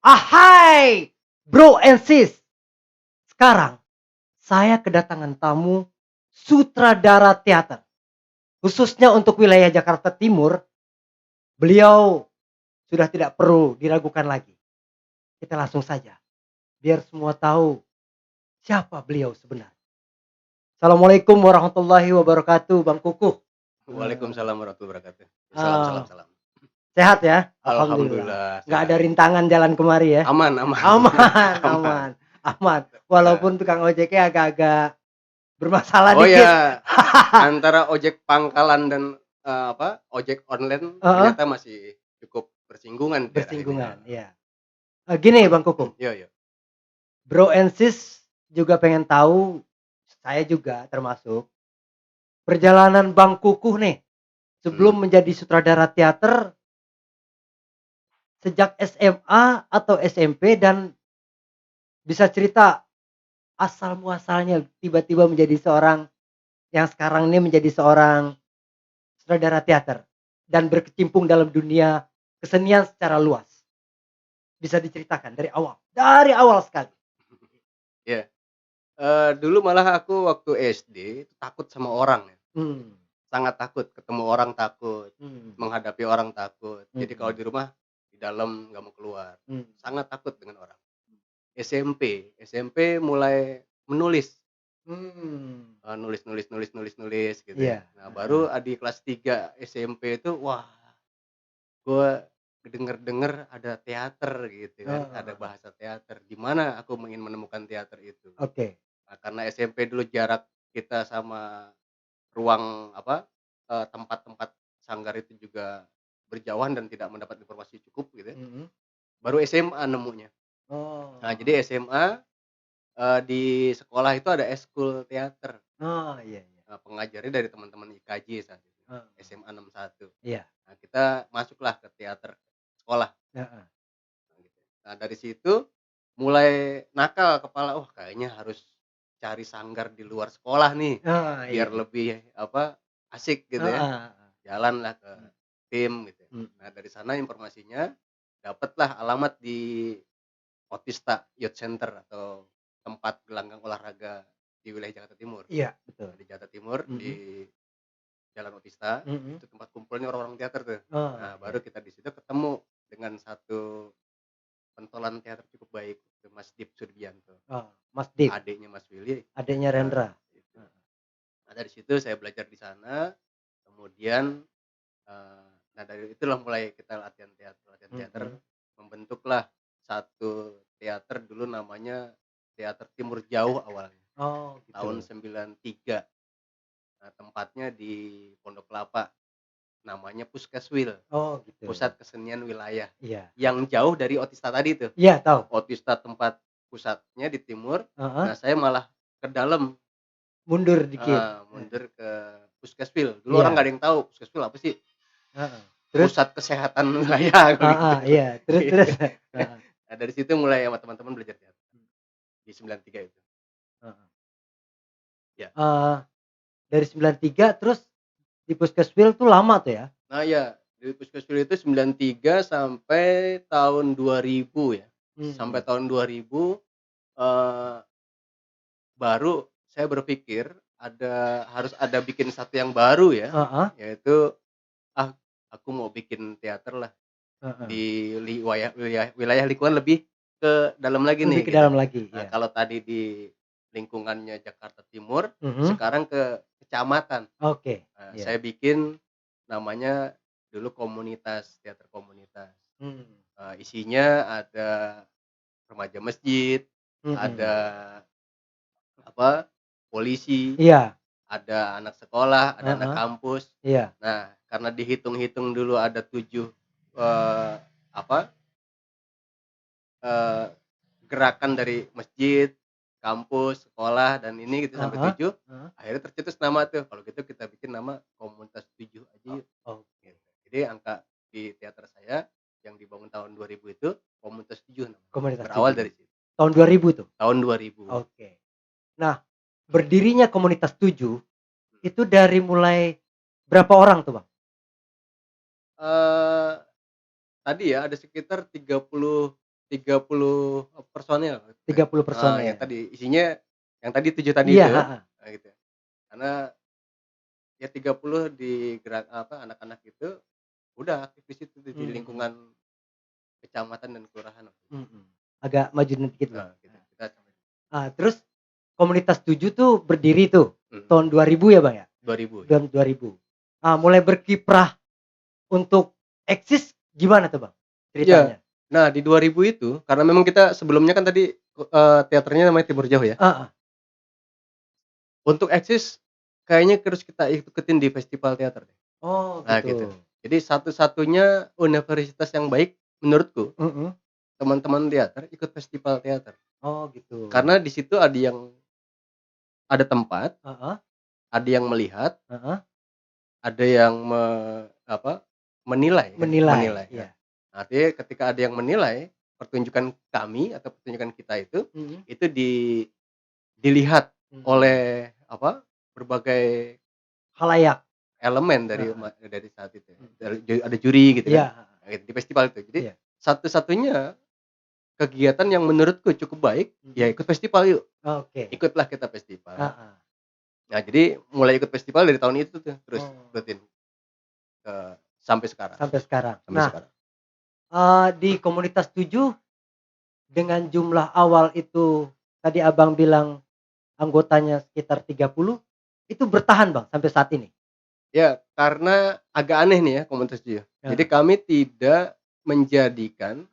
Ahai, bro and sis. Sekarang saya kedatangan tamu sutradara teater. Khususnya untuk wilayah Jakarta Timur, beliau sudah tidak perlu diragukan lagi. Kita langsung saja, biar semua tahu siapa beliau sebenarnya. Assalamualaikum warahmatullahi wabarakatuh, Bang Kukuh. Waalaikumsalam warahmatullahi wabarakatuh. Salam Ah, salam salam. sehat ya? Alhamdulillah. Alhamdulillah Nggak ada sehat. rintangan jalan kemari ya? Aman aman. Aman, Aman. aman, aman. Heeh. Walaupun tukang ojeknya agak-agak bermasalah Oh dikit. ya, antara ojek pangkalan dan, ojek online Heeh, ternyata masih cukup bersinggungan di daerah ini, bersinggungan, heeh. iya. Gini Bang Kukuh, Iya iya. Bro and Sis juga pengen tahu, saya juga termasuk, perjalanan Bang Kukuh nih, Mhm. sebelum menjadi sutradara teater, sejak SMA atau SMP dan bisa cerita asal muasalnya tiba-tiba menjadi seorang yang sekarang ini menjadi seorang sutradara teater dan berkecimpung dalam dunia kesenian secara luas. Bisa diceritakan dari awal sekali? Iya. Dulu malah aku waktu SD takut sama orang ya, Mmm, sangat takut, ketemu orang takut, mhm, menghadapi orang takut. Jadi kalau mhm, di rumah, di dalam nggak mau keluar, mmm, sangat takut dengan orang. SMP mulai menulis, mmm, nulis gitu ya. iya, Nah heeh, baru di kelas 3 SMP itu wah gue denger-denger ada teater gitu kan, ada heeh, bahasa teater, di mana aku ingin menemukan teater itu. oke, Nah karena SMP dulu jarak kita sama ruang tempat-tempat sanggar itu juga berjauhan dan tidak mendapat informasi cukup gitu ya, mhm, baru SMA nemunya. Nah oh, jadi SMA, di sekolah itu ada ekskul teater. oh, iya iya, Pengajarnya dari teman-teman IKJ saat itu, heeh, SMA 61. iya, Nah, kita masuklah ke teater sekolah, heeh, nah gitu. Nah, dari situ mulai nakal kepala, "Wah, kayaknya harus cari sanggar di luar sekolah nih, oh, iya biar iya, lebih asik," gitu ya. heeh Jalanlah ke heeh, tim gitu. mhm, Nah, dari sana informasinya dapatlah alamat di Otista Youth Center atau tempat gelanggang olahraga di wilayah Jakarta Timur. iya betul, Nah, di Jakarta Timur, mhm, di Jalan Otista, mhm, itu tempat kumpulnya orang-orang teater tuh. oh, Nah, baru iya, kita di situ ketemu dengan satu pentolan teater cukup baik, itu Mas Dip Surbianto, oh, Mas Dip, adiknya Mas Willy, adiknya Rendra? itu. Heeh, Nah, dari situ saya belajar di sana, kemudian, nah dari itulah mulai kita latihan teater, mhm, membentuklah satu teater dulu namanya Teater Timur Jauh awalnya, oh tahun gitu, 93. Nah, tempatnya di Pondok Kelapa, namanya Puskeswil. oh gitu, Pusat Kesenian Wilayah, iya, yang jauh dari Otista tadi tuh. iya tahu, Otista tempat pusatnya di timur, heeh, nah saya malah ke dalam, mundur dikit, mundur ke Puskeswil. Dulu orang nggak iya, ada yang tahu Puskeswil apa sih, heeh, terus? pusat kesehatan wilayah aku gitu. Heeh, iya, terus Gitu. terus? Heeh, Nah dari situ mulai sama teman-teman belajar teater, di 93 itu. heeh. Ya. Dari 93 terus di Puskeswil tuh lama tuh ya? Nah ya, di Puskeswil itu 93 sampai tahun 2000 ya. Sampai Mmm, tahun 2000, eee baru saya berpikir harus ada bikin satu yang baru ya, heeh yaitu, "Ah, aku mau bikin teater lah heeh, di wilayah lingkungan lebih ke dalam lagi lebih nih," ke gitu. dalam lagi, Nah, ya. kalau tadi di lingkungannya Jakarta Timur, Mhm, sekarang ke kecamatan. oke, Nah, iya, saya bikin namanya dulu komunitas, teater komunitas. mmm, Isinya ada remaja masjid, ada mhm, polisi, iya, ada anak sekolah, ada anak heeh, kampus. iya, Nah, karena dihitung-hitung dulu ada 7, eee, apa, eee, gerakan dari masjid, kampus, sekolah, dan ini gitu sampai heeh 7, heeh, akhirnya tercetus nama tuh, kalau gitu kita bikin nama Komunitas 7 aja yuk, oke, gitu. Jadi angka di teater saya yang dibangun tahun 2000 itu Komunitas 7 namanya, Komunitas berawal 7, dari situ, tahun 2000 tuh? tahun 2000. Oke. Nah, berdirinya Komunitas 7 Mhm. itu dari mulai berapa orang tuh, Bang? Eee, Tadi ya ada sekitar 30 30 personil gitu ya. 30 Yang personel. tadi isinya yang tadi 7 tadi Iya, itu, heeh. gitu. Karena ya 30 di anak-anak itu udah aktif di situ tuh, di Mhm, lingkungan kecamatan dan kelurahan waktu itu. mhm. Agak maju dikit Bang. Gitu, kita sampai Terus komunitas 7 tuh berdiri tuh mhm, tahun 2000 ya Bang ya? 2000 ya. Tahun 2000. Mulai berkiprah untuk eksis gimana tuh Bang Iya. ceritanya? Nah di 2000 itu karena memang kita sebelumnya kan tadi, teaternya namanya Timur Jauh ya. Heeh. Untuk eksis kayaknya terus kita ikutin di festival teater deh. Oh Nah gitu. gitu. Jadi satu-satunya universitas yang baik menurutku, Mhm. teman-teman teater ikut festival teater. Oh gitu. Karena di situ ada tempat, Heeh, ada yang melihat, heeh. ada yang apa, menilai kan, Menilai, menilai ya. iya. Artinya ketika ada yang menilai pertunjukan kami atau pertunjukan kita Mhm. itu dilihat Mhm. oleh berbagai Khalayak. elemen Heeh. dari saat itu ya. Mhm. Ada juri gitu kan, Iya, heeh. nah gitu di festival itu. Jadi Iya. satu-satunya kegiatan yang menurutku cukup baik, ya Mhm. ikut festival yuk, Oke. ikutlah kita festival. Heeh. Nah jadi mulai ikut festival dari tahun itu tuh, terus Oh, rutin, sampai sekarang sampai sekarang. sampai Nah, sekarang. di komunitas 7 dengan jumlah awal itu tadi Abang bilang anggotanya sekitar 30 itu bertahan Bang sampai saat ini? Ya karena agak aneh nih ya komunitas itu ya. Jadi Heeh. kami tidak menjadikan,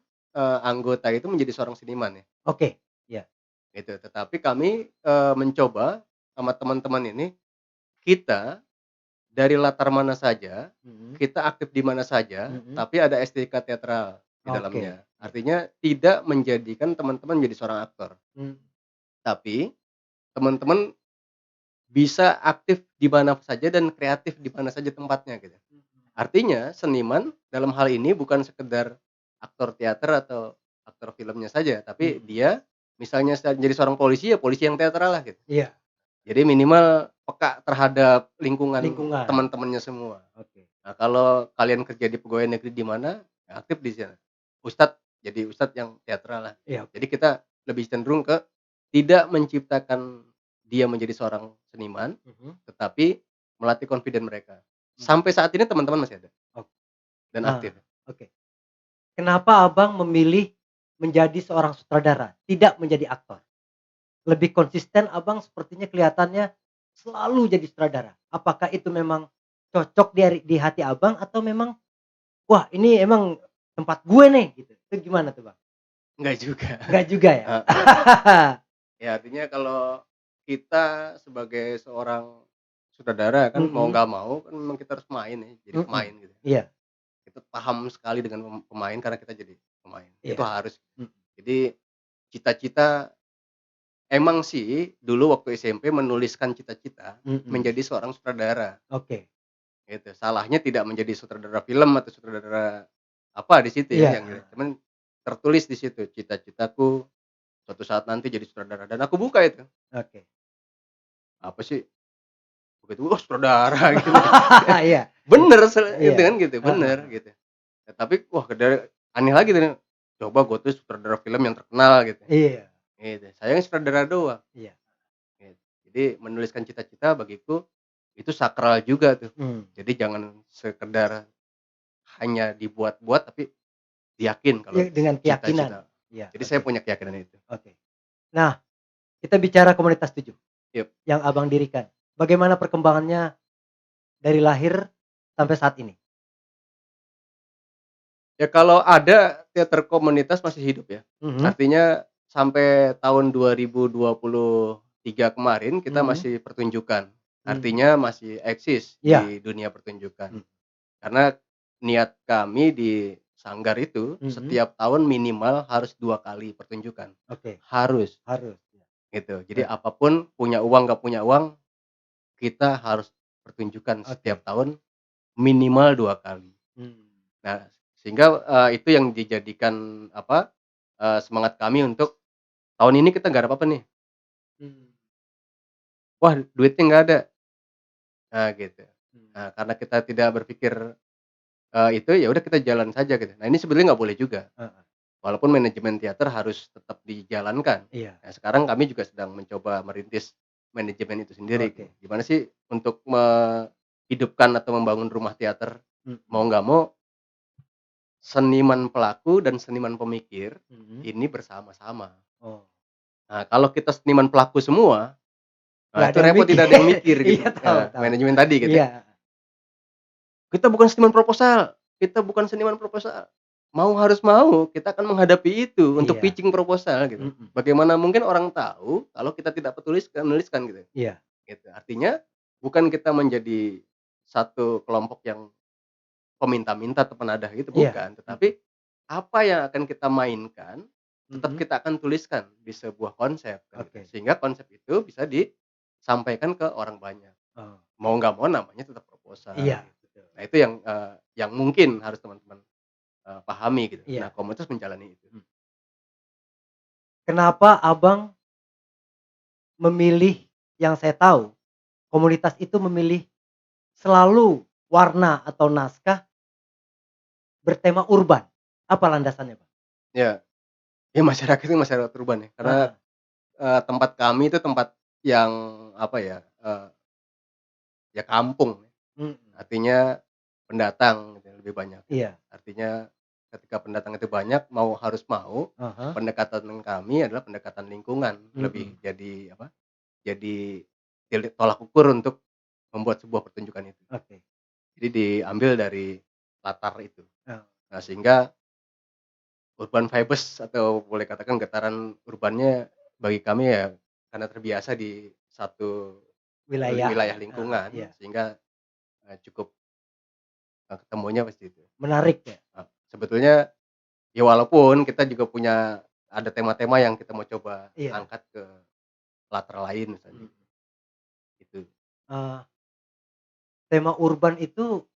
anggota itu menjadi seorang seniman ya, Oke. Iya. gitu. Tetapi kami, mencoba sama teman-teman ini, kita dari latar mana saja, Mhm. kita aktif di mana saja, Mhm. tapi ada estetika teatral di Oke. dalamnya. Iya. Artinya tidak menjadikan teman-teman menjadi seorang aktor, Mmm. tapi teman-teman bisa aktif di mana saja dan kreatif di mana saja tempatnya gitu. Mhm. Artinya seniman dalam hal ini bukan sekedar aktor teater atau aktor filmnya saja, tapi Mhm. dia misalnya jadi seorang polisi, ya polisi yang teatral lah gitu. Iya. Jadi minimal peka terhadap lingkungan Lingkungan. teman-temannya semua. Oke. Nah, kalau kalian kerja di pegawai negeri di mana, ya aktif di sana. Ustad, jadi ustad yang teatral lah. Iya, Jadi oke. kita lebih cenderung ke tidak menciptakan dia menjadi seorang seniman, Mhm. tetapi melatih confident mereka. Mhm. Sampai saat ini teman-teman masih ada Ok dan nah, aktif. oke. Kenapa Abang memilih menjadi seorang sutradara, tidak menjadi aktor? Lebih konsisten Abang sepertinya kelihatannya selalu jadi sutradara. Apakah itu memang cocok di hati Abang atau memang, "Wah ini emang tempat gue nih," gitu. Itu gimana tuh Bang? Enggak juga. Enggak juga ya? Heeh. Ya artinya kalau kita sebagai seorang sutradara kan mau Mhm, nggak mau kan memang kita harus main ya, jadi mhm. pemain gitu. Iya, Kita paham sekali dengan pemain karena kita jadi pemain, itu iya. harus. Mhm, Jadi cita-cita emang sih dulu waktu SMP menuliskan cita-cita mhm. menjadi seorang sutradara, Oke. gitu. Salahnya tidak menjadi sutradara film atau sutradara apa di situ ya Iya, yang heeh. cuman tertulis di situ, cita-citaku suatu saat nanti jadi sutradara dan aku buka itu. Oke. Apa sih, begitu, wah sutradara gitu. Iya, Bener itu iya. kan gitu, Heeh, bener heeh. gitu. Ya tapi wah aneh lagi tuh, coba gue tuh sutradara film yang terkenal gitu. Iya, Gitu, sayangnya sutradara doang, iya. gitu. Jadi menuliskan cita-cita bagiku itu sakral juga tuh. Mmm. Jadi jangan sekedar hanya dibuat-buat tapi yakin Iya kalau dengan keyakinan. cita-cita. Iya, Jadi saya oke, punya keyakinan itu. oke. Nah, kita bicara komunitas 7 Yap. yang Abang dirikan. Bagaimana perkembangannya dari lahir sampai saat ini? Ya kalau ada teater komunitas masih hidup ya. Mhm, Artinya sampai tahun 2023 kemarin kita mhm, masih pertunjukan. mmm, Artinya masih eksis iya, di dunia pertunjukan. mmm, Karena niat kami di sanggar itu mhm, setiap tahun minimal harus 2 kali pertunjukan, oke, harus, harus, ya, gitu. Jadi oke, apapun punya uang nggak punya uang, kita harus pertunjukan oke, setiap tahun minimal 2 kali. mmm, Nah, sehingga, itu yang dijadikan semangat kami untuk tahun ini kita nggak ada apa-apa nih, mmm, wah duitnya nggak ada, nah gitu. mmm, Nah, karena kita tidak berpikir, itu ya udah kita jalan saja gitu. Nah ini sebenarnya nggak boleh juga. heeh, walaupun manajemen teater harus tetap dijalankan. Iya. Nah, sekarang kami juga sedang mencoba merintis manajemen itu sendiri gitu. Oke. Gimana sih untuk menghidupkan atau membangun rumah teater, Mhm. mau nggak mau seniman pelaku dan seniman pemikir Mhm. ini bersama-sama. Oh, Nah, kalau kita seniman pelaku semua, nah nggak itu ada yang repot, mikir. tidak ada yang mikir gitu. Iya, tahu Nah, tahu. manajemen tadi gitu ya, Iya. "Kita bukan seniman proposal, kita bukan seniman proposal." Mau harus mau, kita akan menghadapi itu untuk Iya. pitching proposal gitu. Mhm. Bagaimana mungkin orang tahu kalau kita tidak menuliskan gitu, Iya. gitu. Artinya bukan kita menjadi satu kelompok yang peminta-minta atau penadah gitu, Iya. bukan. Mhm. Tetapi apa yang akan kita mainkan, tetap Mhm. kita akan tuliskan di sebuah konsep kan gitu. Oke. Sehingga konsep itu bisa disampaikan ke orang banyak. Oh. Mau nggak mau namanya tetap proposal Iya, gitu. betul. Nah itu yang mungkin harus teman-teman, pahami gitu. Nah Iya. komunitas menjalani itu. Mhm. Kenapa Abang memilih, yang saya tahu komunitas itu memilih selalu warna atau naskah bertema urban? Apa landasannya, Bang? Ya, ya masyarakat itu masyarakat urban ya, karena, Heeh. tempat kami itu tempat yang apa ya, ya kampung. Mhm. Artinya pendatang gitu ya, lebih banyak gitu. Iya. Artinya ketika pendatang itu banyak, harus mau, Ah hah. pendekatan kami adalah pendekatan lingkungan, Mhm. lebih jadi apa, jadi tolak ukur untuk membuat sebuah pertunjukan itu. Oke. Jadi diambil dari latar itu. Oh. Nah sehingga urban vibes atau boleh katakan getaran urbannya bagi kami ya karena terbiasa di satu, Wilayah wilayah ya? Heeh, lingkungan iya. sehingga, cukup, ketemunya pas di situ. Menarik ya? Sebetulnya ya walaupun kita juga punya ada tema-tema yang kita mau coba Iya. angkat ke latar lain misalnya, Mhm. gitu. Eee, tema urban itu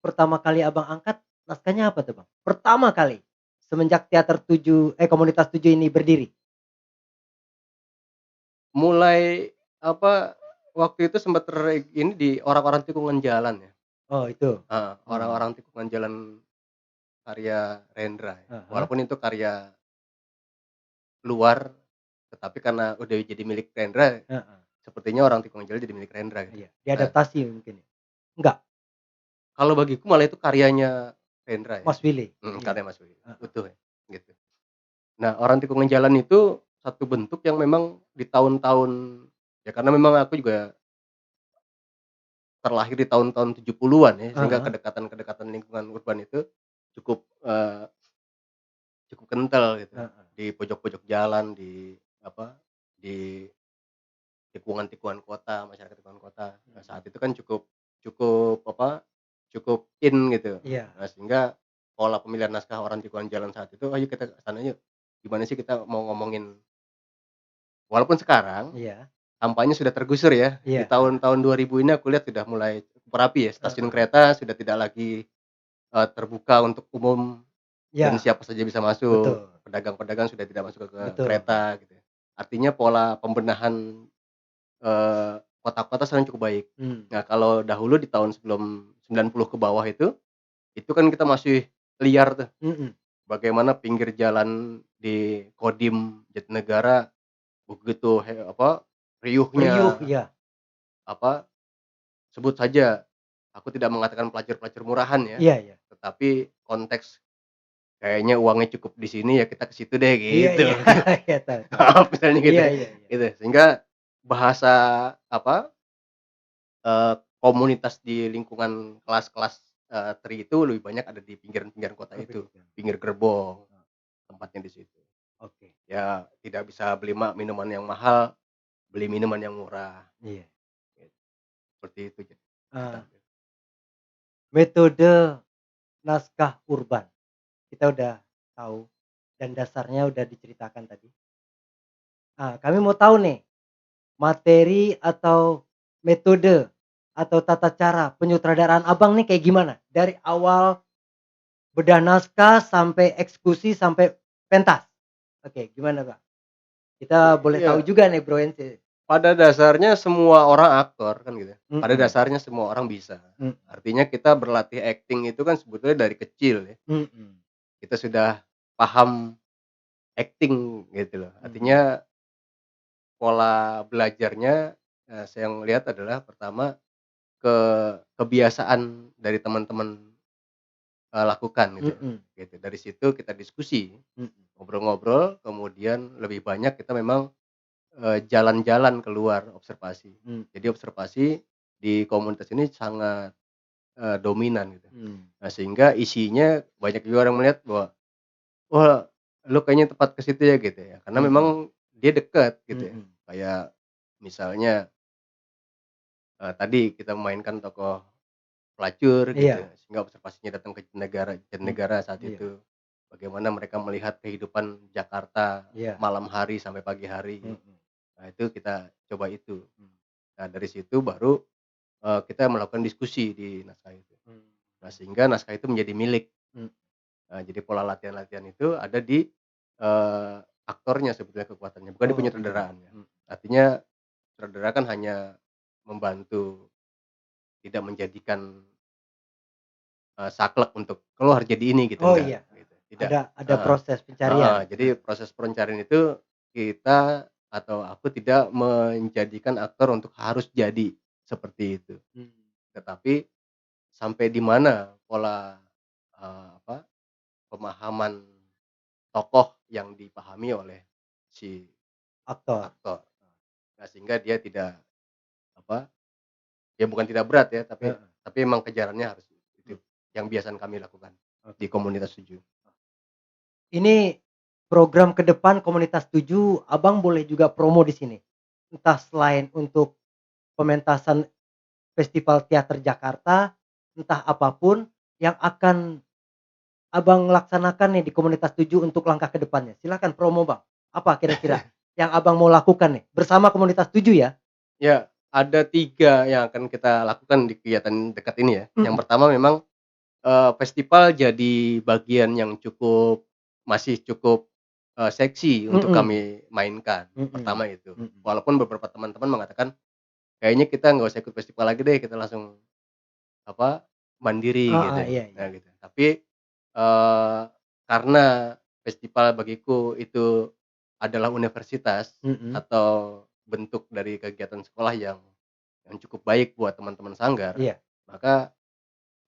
pertama kali Abang angkat naskahnya apa tuh, Bang? Pertama kali semenjak komunitas 7 ini berdiri? Mulai apa, waktu itu sempat ini di orang-orang tikungan jalan ya, Oh itu? heeh, Mmm. orang-orang tikungan jalan karya Rendra ya, Ah hah. walaupun itu karya luar, tetapi karena udah jadi milik Rendra, Heeh. sepertinya orang tikungan jalan jadi milik Rendra gitu. Iya, Nah, diadaptasi mungkin ya? Enggak? kalau bagiku malah itu karyanya Rendra ya, Mas Willy? Iya. karya Mas Willy, Heeh. utuh ya, gitu. Nah, orang tikungan jalan itu satu bentuk yang memang di tahun-tahun ya karena memang aku juga terlahir di tahun-tahun 70-an ya, sehingga Heeh. kedekatan-kedekatan lingkungan urban itu cukup, cukup kental gitu. Heeh. Di pojok-pojok jalan, di apa, di tikungan-tikungan kota, masyarakat tikungan kota. Nah, Mhm. saat itu kan cukup cukup apa, cukup in gitu. Iya. Nah, sehingga pola pemilihan naskah orang tikungan jalan saat itu, "Ayo kita ke sana yuk, gimana sih kita mau ngomongin." Walaupun sekarang Iya. tampaknya sudah tergusur ya, di Iya, heeh. tahun-tahun 2000 ini aku lihat sudah mulai cukup rapi ya, stasiun Heeh. kereta sudah tidak lagi, terbuka untuk umum dan Iya, siapa saja bisa masuk, betul. pedagang-pedagang sudah tidak masuk ke Betul. kereta gitu ya. Artinya pola pembenahan, kota-kota sekarang cukup baik. Mmm. Nah kalau dahulu di tahun sebelum 90 ke bawah itu kan kita masih liar tuh, Mhm. bagaimana pinggir jalan di Kodim Jatinegara begitu Riuh, riuhnya, iya. apa, sebut saja, aku tidak mengatakan pelacur-pelacur murahan ya, Iya iya. tetapi konteks kayaknya uangnya cukup di sini ya kita ke situ deh Iya gitu. iya. Iya, tahu tahu. Maaf misalnya gitu Iya ya, iya iya. gitu. Sehingga bahasa apa, komunitas di lingkungan kelas-kelas, tri itu lebih banyak ada di pinggiran-pinggiran kota Oh itu, begitu. pinggir gerbong, Oh, tempatnya di situ. oke. Ya tidak bisa beli minuman yang mahal, beli minuman yang murah, Iya. gitu. Seperti itu kita Eee, ambil. metode naskah urban, kita udah tahu dan dasarnya udah diceritakan tadi. Kami mau tahu nih, materi atau metode atau tata cara penyutradaraan Abang nih kayak gimana? Dari awal bedah naskah sampai eksekusi sampai pentas. Oke, gimana, Bang? Kita boleh tahu Iya, juga nih Bro Ence. pada dasarnya semua orang aktor kan gitu ya, pada Mhm. dasarnya semua orang bisa. Mhm. Artinya kita berlatih akting itu kan sebetulnya dari kecil ya. Mhm. kita sudah paham acting gitu loh. Mhm. Artinya pola belajarnya, saya ngelihat adalah pertama ke kebiasaan dari teman-teman, lakukan gitu ya, Mhm. gitu. Dari situ kita diskusi, Mhm. ngobrol-ngobrol, kemudian lebih banyak kita memang, jalan-jalan keluar observasi. Mmm. Jadi observasi di komunitas ini sangat, dominan gitu. Mmm. Nah, sehingga isinya banyak juga orang melihat bahwa, "Wah, lu kayaknya tepat ke situ ya," gitu ya. Karena Mhm. memang dia dekat gitu ya. Mhm. Kayak misalnya, tadi kita memainkan tokoh pelacur gitu ya, Iya. sehingga observasinya datang ke Mhm. Jatinegara saat Iya. itu. Bagaimana mereka melihat kehidupan Jakarta Iya. malam hari sampai pagi hari. Mhm. Nah, itu kita coba itu. Mmm. Nah, dari situ baru, kita melakukan diskusi di naskah itu. Mmm. Nah, sehingga naskah itu menjadi milik. Mmm. Jadi pola latihan-latihan itu ada di, eee, aktornya sebetulnya kekuatannya, bukan di Oh, iya. penyutradaraannya. Mhm. Artinya sutradara kan hanya membantu, tidak menjadikan, saklek untuk, "Lu harus jadi ini," gitu, Oh, enggak, iya. gitu. Tidak, Ada heeh, proses heeh. pencarian. Jadi proses perencanaan itu kita atau aku tidak menjadikan aktor untuk harus jadi seperti itu. Mmm. Tetapi sampai di mana pola, apa, pemahaman tokoh yang dipahami oleh si Aktor. aktor. Nah, sehingga dia tidak, apa, ya bukan tidak berat ya, tapi Heeh. emang kejarannya harus itu, Mmm. yang biasa kami lakukan di Oke. komunitas 7. Ini program ke depan komunitas 7, Abang boleh juga promo di sini. Entah selain untuk pementasan Festival Teater Jakarta, entah apapun yang akan Abang laksanakan nih di komunitas 7 untuk langkah ke depannya. Silakan promo, Bang. Apa kira-kira yang Abang mau lakukan nih bersama komunitas 7 ya? Ya, ada 3 yang akan kita lakukan di kegiatan dekat ini ya. Yang Mhm. pertama memang, festival jadi bagian yang masih cukup, seksi untuk Mhm. kami mainkan, Mhm. pertama itu. Mhm. Walaupun beberapa teman-teman mengatakan, "Kayaknya kita nggak usah ikut festival lagi deh, kita langsung, apa, mandiri," gitu Heeh, ya. iya, Nah iya. gitu. Tapi, karena festival bagiku itu adalah universitas Mhm. atau bentuk dari kegiatan sekolah yang cukup baik buat teman-teman sanggar, Iya. maka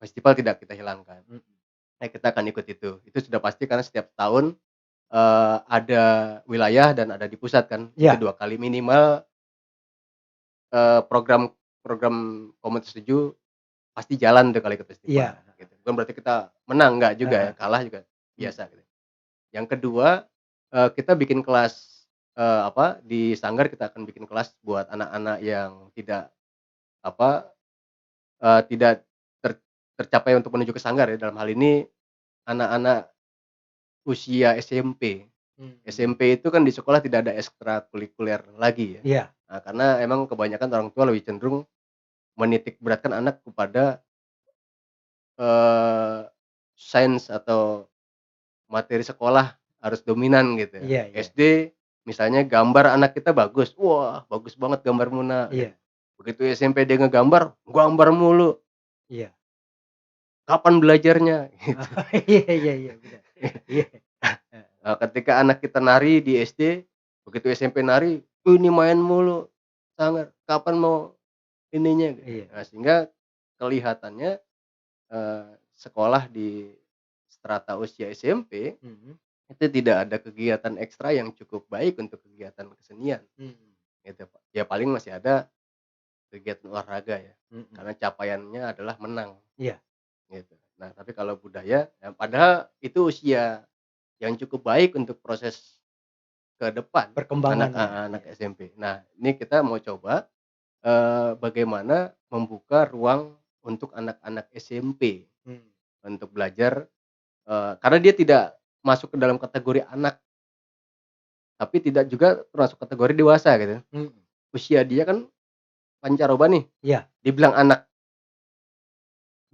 festival tidak kita hilangkan. Mhm. Nah, kita akan ikut itu. Itu sudah pasti karena setiap tahun, ada wilayah dan ada di pusat kan, itu Iya. 2 kali minimal, program program komunitas 7 pasti jalan tuh kalau ikut festival, Iya. gitu. Bukan berarti kita menang, enggak juga ya, Heeh. kalah juga Mhm. biasa gitu. Yang kedua, kita bikin kelas, apa, di sanggar kita akan bikin kelas buat anak-anak yang tidak, apa, tidak ter tercapai untuk menuju ke sanggar ya, dalam hal ini anak-anak usia SMP. Mhm. SMP itu kan di sekolah tidak ada ekstrakurikuler lagi ya. Iya. Nah, karena emang kebanyakan orang tua lebih cenderung menitik beratkan anak kepada, eee, sains atau materi sekolah harus dominan gitu ya. Iya, iya. SD misalnya gambar anak kita bagus, wah bagus banget gambarmu Nak, gitu. Iya. Begitu SMP dia ngegambar, gambar mulu, Iya. kapan belajarnya? Oh, Gitu. iya, iya, iya, benar. Iya. Heeh. Ketika anak kita nari di SD, begitu SMP nari, ini main mulu, sangar, kapan mau ininya gitu. Iya. Nah, sehingga kelihatannya, sekolah di strata usia SMP Mhm. itu tidak ada kegiatan ekstra yang cukup baik untuk kegiatan kesenian, Mhm. gitu, Pak. Ya paling masih ada kegiatan olahraga ya, Mhm. karena capaiannya adalah menang, Iya. gitu. Nah, tapi kalau budaya, ya padahal itu usia yang cukup baik untuk proses ke depan Perkembangannya. anak Iya. SMP. Nah, ini kita mau coba, bagaimana membuka ruang untuk anak-anak SMP Mhm. untuk belajar, karena dia tidak masuk ke dalam kategori anak, tapi tidak juga termasuk kategori dewasa gitu. Mhm. Usia dia kan pancaroba nih, Iya. dibilang anak,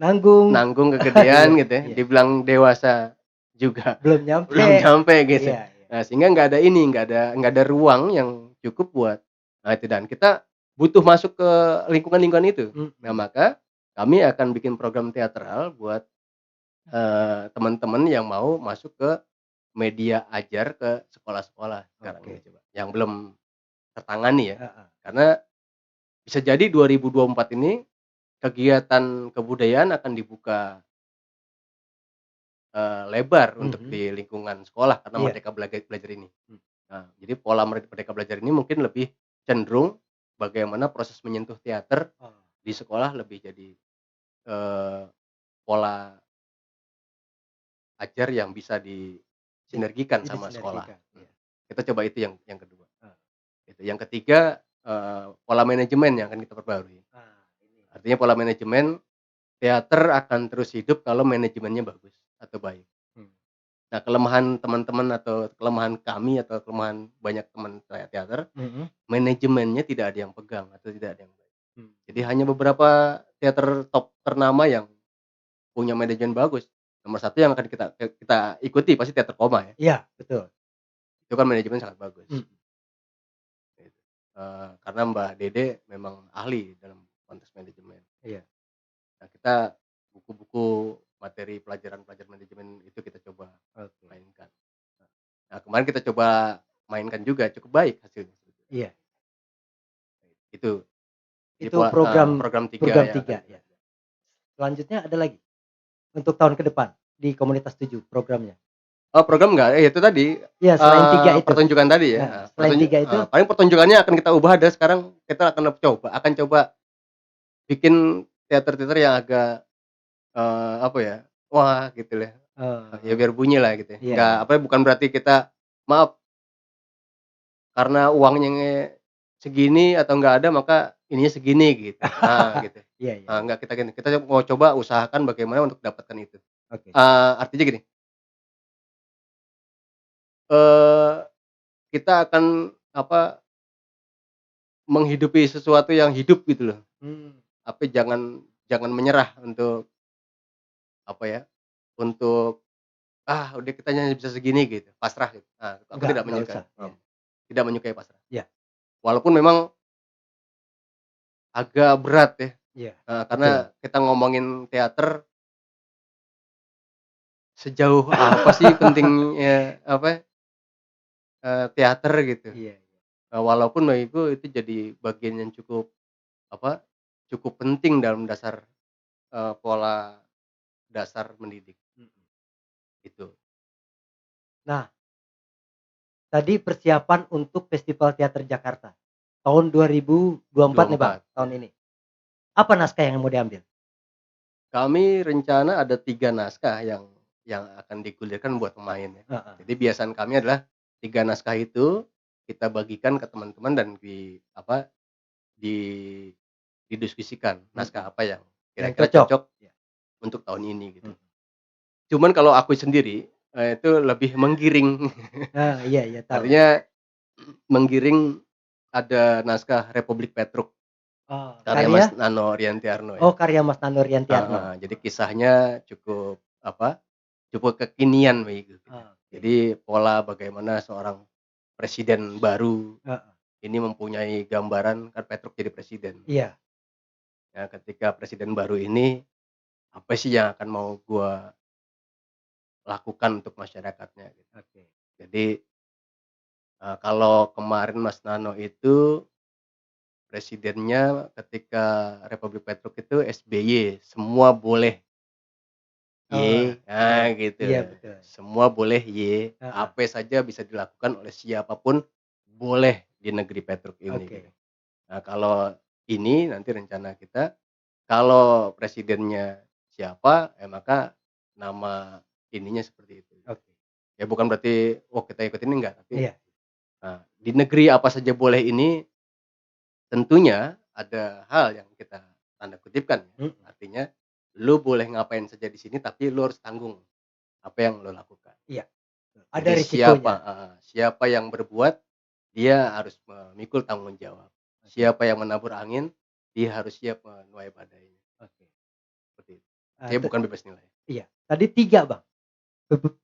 Nanggung. nanggung Iya, kegedean gitu ya, iya. dibilang dewasa juga Belum nyampe. belum nyampe gitu. Iya, iya. Nah, sehingga nggak ada ruang yang cukup buat, nah itu, dan kita butuh masuk ke lingkungan-lingkungan itu. Nah, Mhm. maka kami akan bikin program teatral buat teman-teman yang mau masuk ke media ajar ke sekolah-sekolah sekarang ini Oke. coba, yang belum tertangani ya. Heeh. Karena bisa jadi 2024 ini kegiatan kebudayaan akan dibuka, lebar untuk Mhm. di lingkungan sekolah karena Iya. Merdeka Belajar ini. Mmm. Nah, jadi pola Merdeka Belajar ini mungkin lebih cenderung bagaimana proses menyentuh teater Oh, di sekolah lebih jadi, eee, pola ajar yang bisa di disinergikan sama sekolah. disinergikan, Mhm. iya. Kita coba itu yang kedua, Heeh. gitu. Yang ketiga, pola manajemen yang akan kita perbarui. Ini. Artinya pola manajemen teater akan terus hidup kalau manajemennya bagus atau baik. Mmm. Nah, kelemahan teman-teman atau kelemahan kami atau kelemahan banyak teman saya teater, Mhm. manajemennya tidak ada yang pegang atau tidak ada yang baik. Mmm. Jadi hanya beberapa teater top ternama yang punya manajemen bagus. Nomor satu yang akan kita kita ikuti pasti teater koma ya, Iya, betul. itu kan manajemen sangat bagus, Mhm. gitu. Karena Mbak Dede memang ahli dalam konteks manajemen. Iya. Nah, kita buku-buku materi pelajaran-pelajaran manajemen itu kita coba Oke. mainkan. Nah, kemarin kita coba mainkan juga cukup baik hasilnya sebetulnya. Iya. Itu di Itu program program 3 program yang akan 3 kita ya. Selanjutnya ada lagi untuk tahun ke depan di komunitas 7 programnya? oh program enggak, itu tadi, Iya, selain 3 itu. pertunjukan tadi ya, Heeh, selain 3 itu paling pertunjukannya akan kita ubah ada sekarang kita akan coba bikin teater-teater yang agak, apa ya, wah gitu lah, ya oh, biar bunyi lah gitu ya. iya Enggak iya. apa, bukan berarti kita, maaf karena uangnya segini atau enggak ada maka ininya segini gitu, gitu. Iya iya iya. Enggak kita gini, kita mau coba usahakan bagaimana untuk dapatkan itu. Oke, siap. Artinya gini, eee, kita akan apa, menghidupi sesuatu yang hidup gitu loh, Mmm. tapi jangan jangan menyerah untuk apa ya, untuk, udah kita hanya bisa segini gitu, pasrah gitu. Nah, aku tidak Enggak menyukai, usah, iya. tidak menyukai pasrah. Iya Walaupun memang agak berat ya, iya, karena betul. kita ngomongin teater, sejauh apa sih pentingnya apa, teater gitu. Iya iya. Walaupun bagiku itu jadi bagian yang cukup apa, cukup penting dalam dasar, pola dasar mendidik, Mhm. gitu. Nah, tadi persiapan untuk Festival Teater Jakarta tahun 2024 nih, Bang, 24 tahun ya. ini. Apa naskah yang mau diambil? Kami rencana ada 3 naskah yang akan digulirkan buat pemain ya. Heeh. Jadi kebiasaan kami adalah 3 naskah itu kita bagikan ke teman-teman dan apa, di didiskusikan Mhm. naskah apa yang Yang kira-kira cocok? cocok Iya. untuk tahun ini gitu. Mhm. Cuman kalau aku sendiri, itu lebih menggiring. Iya iya, tahu. Artinya menggiring ada naskah Republik Petruk Oh, karya karya? Mas Nano Riantiarno ya. Oh, karya Mas Nano Riantiarno. Heeh, jadi kisahnya cukup apa, cukup kekinian begitu. Oke. Jadi pola bagaimana seorang presiden baru Heeh. ini mempunyai gambaran kan Petruk jadi presiden. Iya. Ya ketika presiden baru ini, apa sih yang akan mau gua lakukan untuk masyarakatnya gitu. Oke. Jadi, kalau kemarin Mas Nano itu presidennya ketika Republik Petruk itu SBY, semua boleh Oh, Y, iya. gitu. Iya, betul. Semua boleh Y, Heeh. apa saja bisa dilakukan oleh siapapun boleh di negeri Petruk ini gitu. Oke. Nah, kalau ini nanti rencana kita, kalau presidennya siapa, maka nama ininya seperti itu. Oke. Ya bukan berarti, oh kita ikutin enggak, tapi, Iya. di negeri apa saja boleh ini tentunya ada hal yang kita tanda kutipkan ya. Mhm. Artinya, lu boleh ngapain saja di sini tapi lu harus tanggung apa yang lu lakukan. Iya. Ada Jadi risikonya. siapa yang berbuat, dia harus memikul tanggung jawab. Oke. Siapa yang menabur angin, dia harus siap menuai badai. Oke. Seperti itu. Eee, Dia te bukan bebas nilai. iya. Tadi 3 Bang.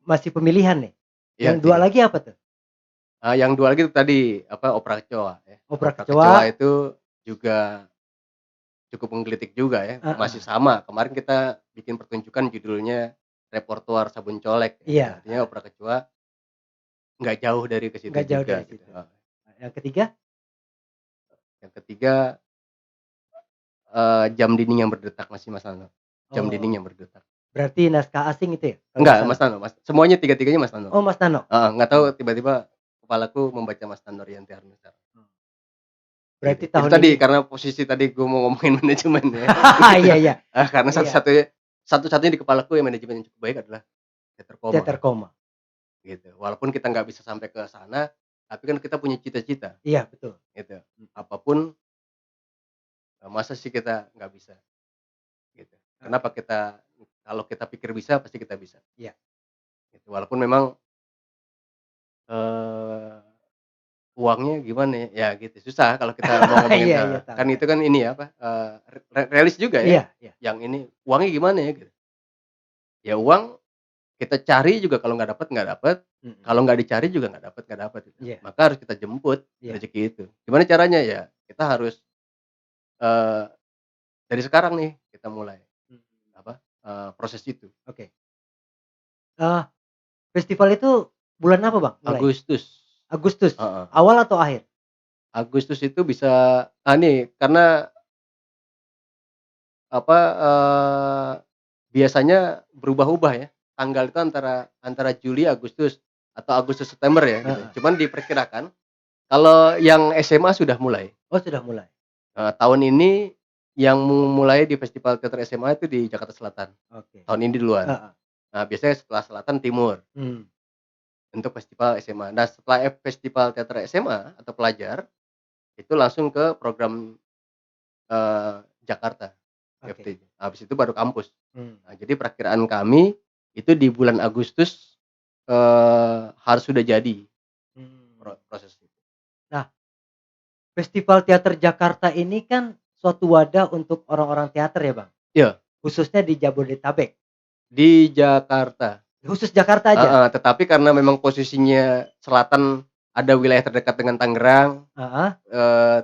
Masih pemilihan nih. Iya Yang 2 3. lagi apa tuh? Yang 2 lagi itu tadi, apa, Opera Kecoa ya. Opera Opera Kecoa Kecoa. itu juga cukup menggelitik juga ya, masih Heeh. sama, kemarin kita bikin pertunjukan judulnya repertoar Sabun Colek ya, Iya, artinya opera kecoa nggak jauh dari ke situ nggak jauh juga dari gitu, situ. heeh. Yang ketiga? Yang ketiga, Jam Dinding Yang Berdetak masih Mas Nano, Jam Dinding Oh, Yang Berdetak. berarti naskah asing itu ya, kalau nggak Enggak, salah? Mas Nano, Mas, semuanya tiga-tiganya Mas Nano, Oh, Mas Nano? heeh, nggak tahu Oh, tiba-tiba kepalaku membaca Mas Nano Rianti Harnisar, oh. gitu. Berarti Itu tahun tadi ini karena posisi tadi gua mau ngomongin manajemen ya, gitu. iya iya, Karena iya, satu-satunya di kepalaku yang manajemen yang cukup baik adalah teater teater koma, koma. gitu. Walaupun kita nggak bisa sampai ke sana, tapi kan kita punya cita-cita, Iya, betul. gitu. Mhm, Apapun, masa sih kita nggak bisa, gitu. Kenapa oke, kalau kita pikir bisa, pasti kita bisa, iya. gitu. Walaupun memang, eee, uangnya gimana ya, ya gitu, susah kalau kita mau ngomongin, Iya iya, tahu kan itu tahu. kan ini ya, apa, realis juga ya, Iya iya, yang ini, uangnya gimana ya, gitu. Ya uang kita cari juga kalau nggak dapet, mhm, kalau nggak dicari juga nggak dapet gitu. iya Maka harus kita jemput iya, rezeki itu. Gimana caranya? Ya kita harus, eee, dari sekarang nih kita mulai, mhm, apa, proses itu. oke. Eee, festival itu bulan apa, Bang, mulainya? Agustus, Agustus? heeh, Awal atau akhir? Agustus itu bisa nih karena apa, biasanya berubah-ubah ya, tanggal itu antara antara Juli, Agustus, atau Agustus, September ya Heeh. gitu. Cuman diperkirakan kalau yang SMA sudah mulai. Oh, sudah mulai? Tahun ini yang mulai di Festival Teater SMA itu di Jakarta Selatan, Oke. tahun ini duluan. Heeh, Nah, biasanya setelah selatan timur mmm, untuk festival SMA. Nah, setelah festival teater SMA atau pelajar, itu langsung ke program, Jakarta, oke, FT. Habis itu baru kampus. mmm, Nah, jadi perakiraan kami itu di bulan Agustus, harus sudah jadi mmm. proses itu. Nah, Festival Teater Jakarta ini kan suatu wadah untuk orang-orang teater ya, Bang? Iya, Khususnya di Jabodetabek? di Jakarta. Khusus Jakarta aja? Heeh, tetapi karena memang posisinya selatan ada wilayah terdekat dengan Tangerang, Heeh,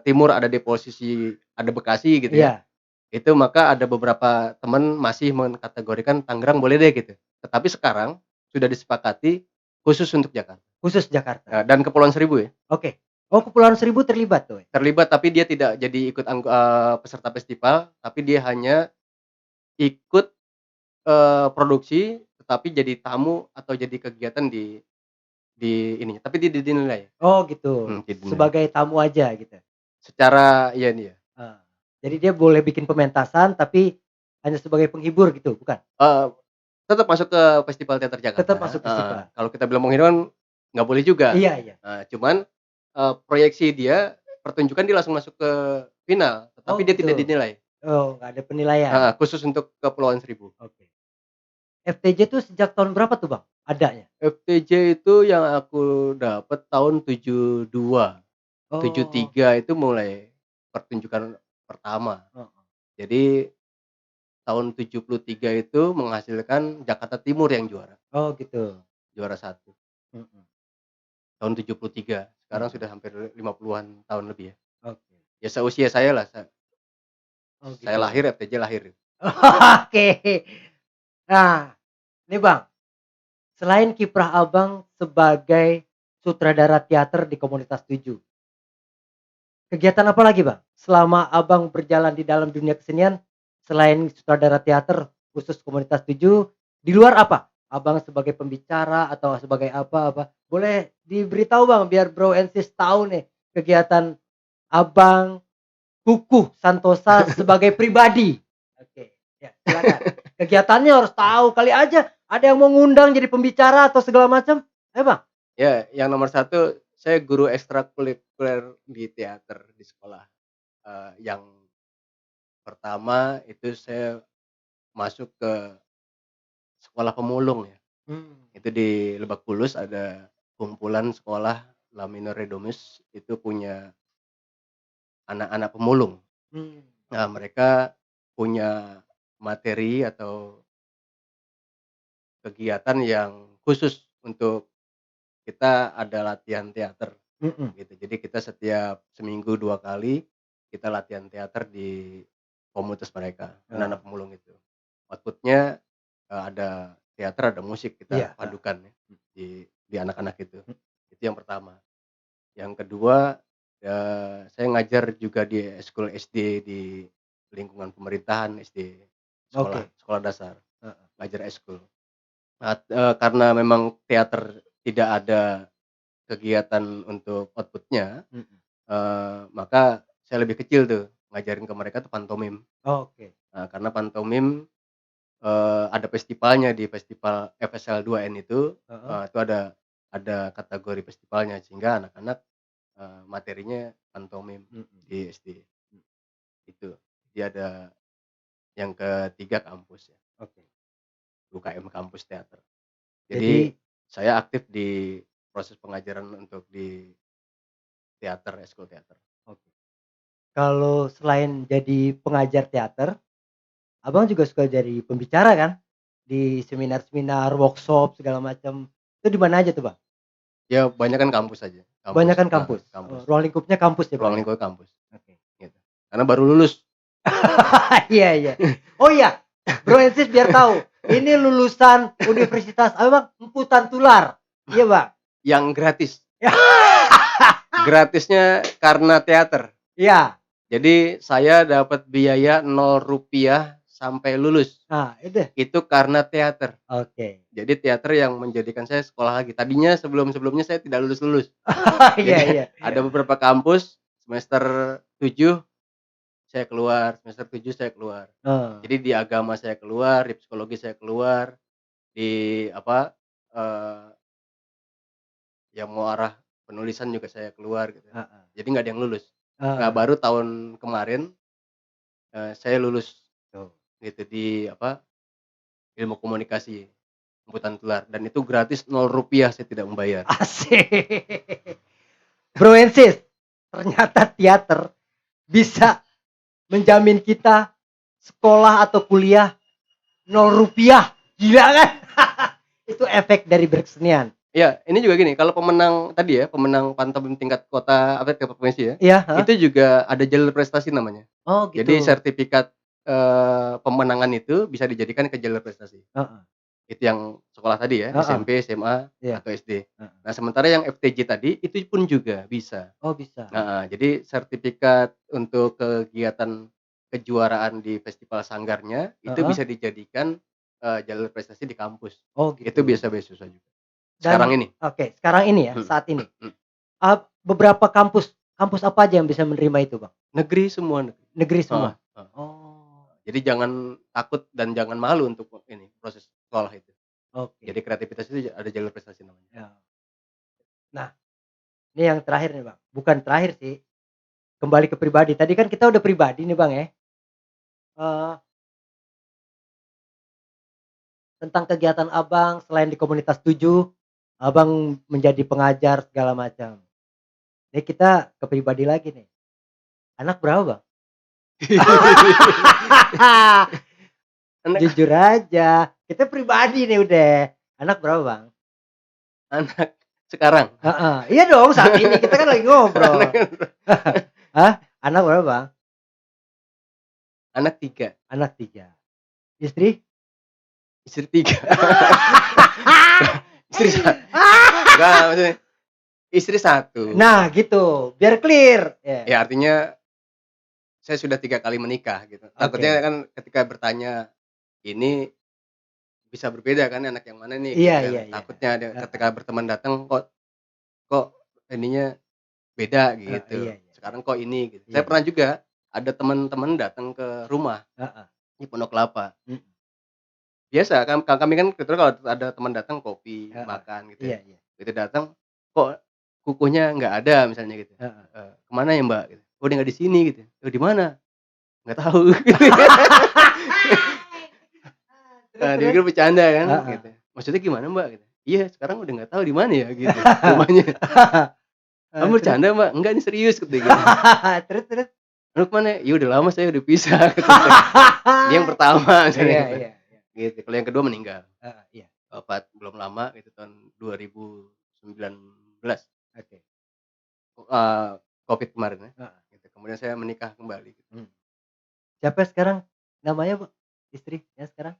timur ada di posisi ada Bekasi gitu ya, iya, itu maka ada beberapa teman masih mengkategorikan Tangerang boleh deh gitu. Tetapi sekarang sudah disepakati khusus untuk Jakarta, khusus Jakarta? dan Kepulauan Seribu ya, Oke. Oh, Kepulauan Seribu terlibat tuh ya? terlibat tapi dia tidak jadi ikut peserta festival, tapi dia hanya ikut, produksi, tetapi jadi tamu atau jadi kegiatan di ininya, tapi dia dinilai, Oh, gitu, dia dinilai. sebagai tamu aja gitu? Secara iya nih ya, Heeh. Jadi dia boleh bikin pementasan tapi hanya sebagai penghibur gitu, bukan? heeh, tetap masuk ke Festival Teater Tetap Jakarta, masuk heeh. festival? Kalau kita bilang menghidupkan nggak boleh juga, Iya iya. cuman, proyeksi dia, pertunjukan dia langsung masuk ke final, tetapi Oh, dia tidak gitu? dinilai, Oh, nggak ada penilaian? khusus untuk Kepulauan Seribu. Oke. FTJ tuh sejak tahun berapa tuh, Bang, adanya? FTJ itu yang aku dapat tahun 72, Oh, 73 itu mulai pertunjukan pertama. heeh. Jadi tahun 73 itu menghasilkan Jakarta Timur yang juara, Oh, gitu. juara 1. Mhm, Tahun 73, sekarang mhm. sudah hampir 50-an tahun lebih ya. Oke. Ya seusia saya lah, Oh, saya gitu. lahir, FTJ lahir. Oke. Nah, nih, Bang, selain kiprah Abang sebagai sutradara teater di Komunitas 7, kegiatan apa lagi, Bang, selama Abang berjalan di dalam dunia kesenian, selain sutradara teater khusus Komunitas 7, di luar apa? Abang sebagai pembicara atau sebagai apa? Boleh diberitahu, Bang, biar Bro and Sis tahu nih kegiatan Abang Kukuh Santosa sebagai pribadi. Oke, ya silakan. Kegiatannya harus tahu, kali aja ada yang mau ngundang jadi pembicara atau segala macam. Ayo, Bang. Ya, yang nomor satu, saya guru ekstrakurikuler di teater di sekolah. Yang pertama itu saya masuk ke sekolah pemulung ya, Mmm, itu di Lebak Bulus ada kumpulan sekolah Laminor Redomus, itu punya anak-anak pemulung. mmm, Nah, mereka punya materi atau kegiatan yang khusus untuk kita ada latihan teater mhm, gitu. Jadi kita setiap seminggu 2 kali kita latihan teater di komunitas mereka, heeh, anak-anak pemulung itu. Output-nya, ada teater, ada musik, kita Iya, padukan ya, di anak-anak itu. mhm, Itu yang pertama. Yang kedua, saya ngajar juga di eskul SD di lingkungan pemerintahan SD, sekolah oke, sekolah dasar, heeh, ngajar eskul. Nah, karena memang teater tidak ada kegiatan untuk output-nya, mhm, maka saya lebih kecil tuh ngajarin ke mereka tuh pantomim. oke, Nah, karena pantomim, ada festivalnya di festival FSL 2N heeh, itu ada kategori festivalnya sehingga anak-anak, materinya pantomim mhm, di SD, itu. Jadi ada yang ketiga kampus ya, oke. UKM kampus teater. Jadi Jadi saya aktif di proses pengajaran untuk di teater, eskul teater. oke, kalau selain jadi pengajar teater, Abang juga suka jadi pembicara kan? Di seminar-seminar, workshop segala macam. Itu di mana aja tuh, Bang? Ya banyakan kampus aja, kampus, Kebanyakan kampus? kampus, Ruang lingkupnya kampus ya, Bang, ruang ya? lingkup kampus, Oke. gitu. Karena baru lulus Iya iya. Oh iya, Bro and Sis biar tahu, ini lulusan universitas apa, Bang? Emputan Tular. Iya, Bang? yang gratis. Gratisnya karena teater. Iya. Jadi saya dapat biaya ₹0 sampai lulus, Nah, itu. itu karena teater. Oke. Jadi teater yang menjadikan saya sekolah lagi. Tadinya sebelum-sebelumnya saya tidak lulus-lulus. Iya Jadi iya. ada beberapa kampus semester 7 saya keluar, semester 7 saya keluar. Heeh. Jadi di agama saya keluar, di psikologi saya keluar, di apa, eee, yang mau arah penulisan juga saya keluar gitu. Heeh. Jadi nggak ada yang lulus. Nah Heeh. baru tahun kemarin, saya lulus Tuh. gitu di apa, ilmu komunikasi Amputan Tular dan itu gratis ₹0 saya tidak membayar. Asik. Bro and Sis, ternyata teater bisa menjamin kita sekolah atau kuliah ₹0. Gila kan? Itu efek dari berkesenian. Iya, ini juga gini, kalau pemenang tadi ya, pemenang pantomim tingkat kota apa tingkat provinsi ya, Iya, heeh. itu juga ada jalur prestasi namanya. Oh Jadi gitu. sertifikat, pemenangan itu bisa dijadikan ke jalur prestasi. Heeh, Itu yang sekolah tadi ya, heeh, SMP, SMA, iya, atau SD. heeh. Nah, sementara yang FTJ tadi, itu pun juga bisa. Oh bisa. Heeh, jadi sertifikat untuk kegiatan kejuaraan di festival sanggarnya, itu Heeh. bisa dijadikan, jalur prestasi di kampus. Oh Itu gitu. biasa beasiswa juga. Sekarang Dan ini. oke, sekarang ini ya, Mhm, saat ini, mhm. beberapa kampus kampus apa aja yang bisa menerima itu, Bang? Negeri semua, negeri. Negeri Heeh, semua? heeh. Oh, Jadi jangan takut dan jangan malu untuk ini, proses sekolah itu. Jadi oke, kreativitas itu ada jalur prestasi namanya. ya. Nah, ini yang terakhir nih, Bang, bukan terakhir sih, kembali ke pribadi. Tadi kan kita udah pribadi nih, Bang, ya, eee, tentang kegiatan Abang selain di komunitas 7, Abang menjadi pengajar segala macam. Ini kita ke pribadi lagi nih, anak berapa, Bang? Anak Jujur aja, kita pribadi nih udah, anak berapa, Bang? anak sekarang. Heeh, iya dong saat ini kita kan lagi ngobrol. Anak Hah? Anak berapa, Bang? anak 3, Anak 3. Istri? istri 3. Istri enggak, maksudnya istri 1. Nah gitu, biar clear, ya. Ya artinya saya sudah 3 kali menikah gitu. Takutnya Oke. kan ketika bertanya ini bisa berbeda kan anak yang mana nih Iya gitu kan. iya iya. Takutnya ada Heeh ketika berteman datang kok kok ininya beda iya gitu, iya iya. sekarang kok ini gitu. Saya Iya, pernah juga ada teman-teman datang ke rumah heeh, di Pondok Kelapa. mhm, Biasa kan kami kan kebetulan kalau ada teman datang kopi, heeh. makan gitu ya. Iya iya, Begitu datang, "Kok kukuhnya nggak ada?" Misalnya gitu. heeh. "Ke mana ya, Mbak?" Gitu. "Oh, dia nggak di sini," gitu. "Oh, di mana?" "Nggak tahu." Gitu. Terus Nah, dia terus? pikir bercanda kan Heeh. gitu. "Maksudnya gimana, Mbak?" Gitu. "Iya, sekarang udah nggak tahu di mana ya," gitu, rumahnya. "Kamu Terus? bercanda, Mbak?" "Enggak, ini serius," katanya gitu. Terus terus? "Lu ke mana?" "Ya udah lama saya udah pisah," kata saya. Dia yang pertama misalnya Iya gitu. iya iya. Gitu, kalau yang kedua meninggal, Heeh, iya. wafat belum lama gitu tahun 2019, Oke, eee, Covid kemarin ya, heeh, gitu. Kemudian saya menikah kembali gitu. mmm. Siapa sekarang namanya, Bu? Istri yang sekarang?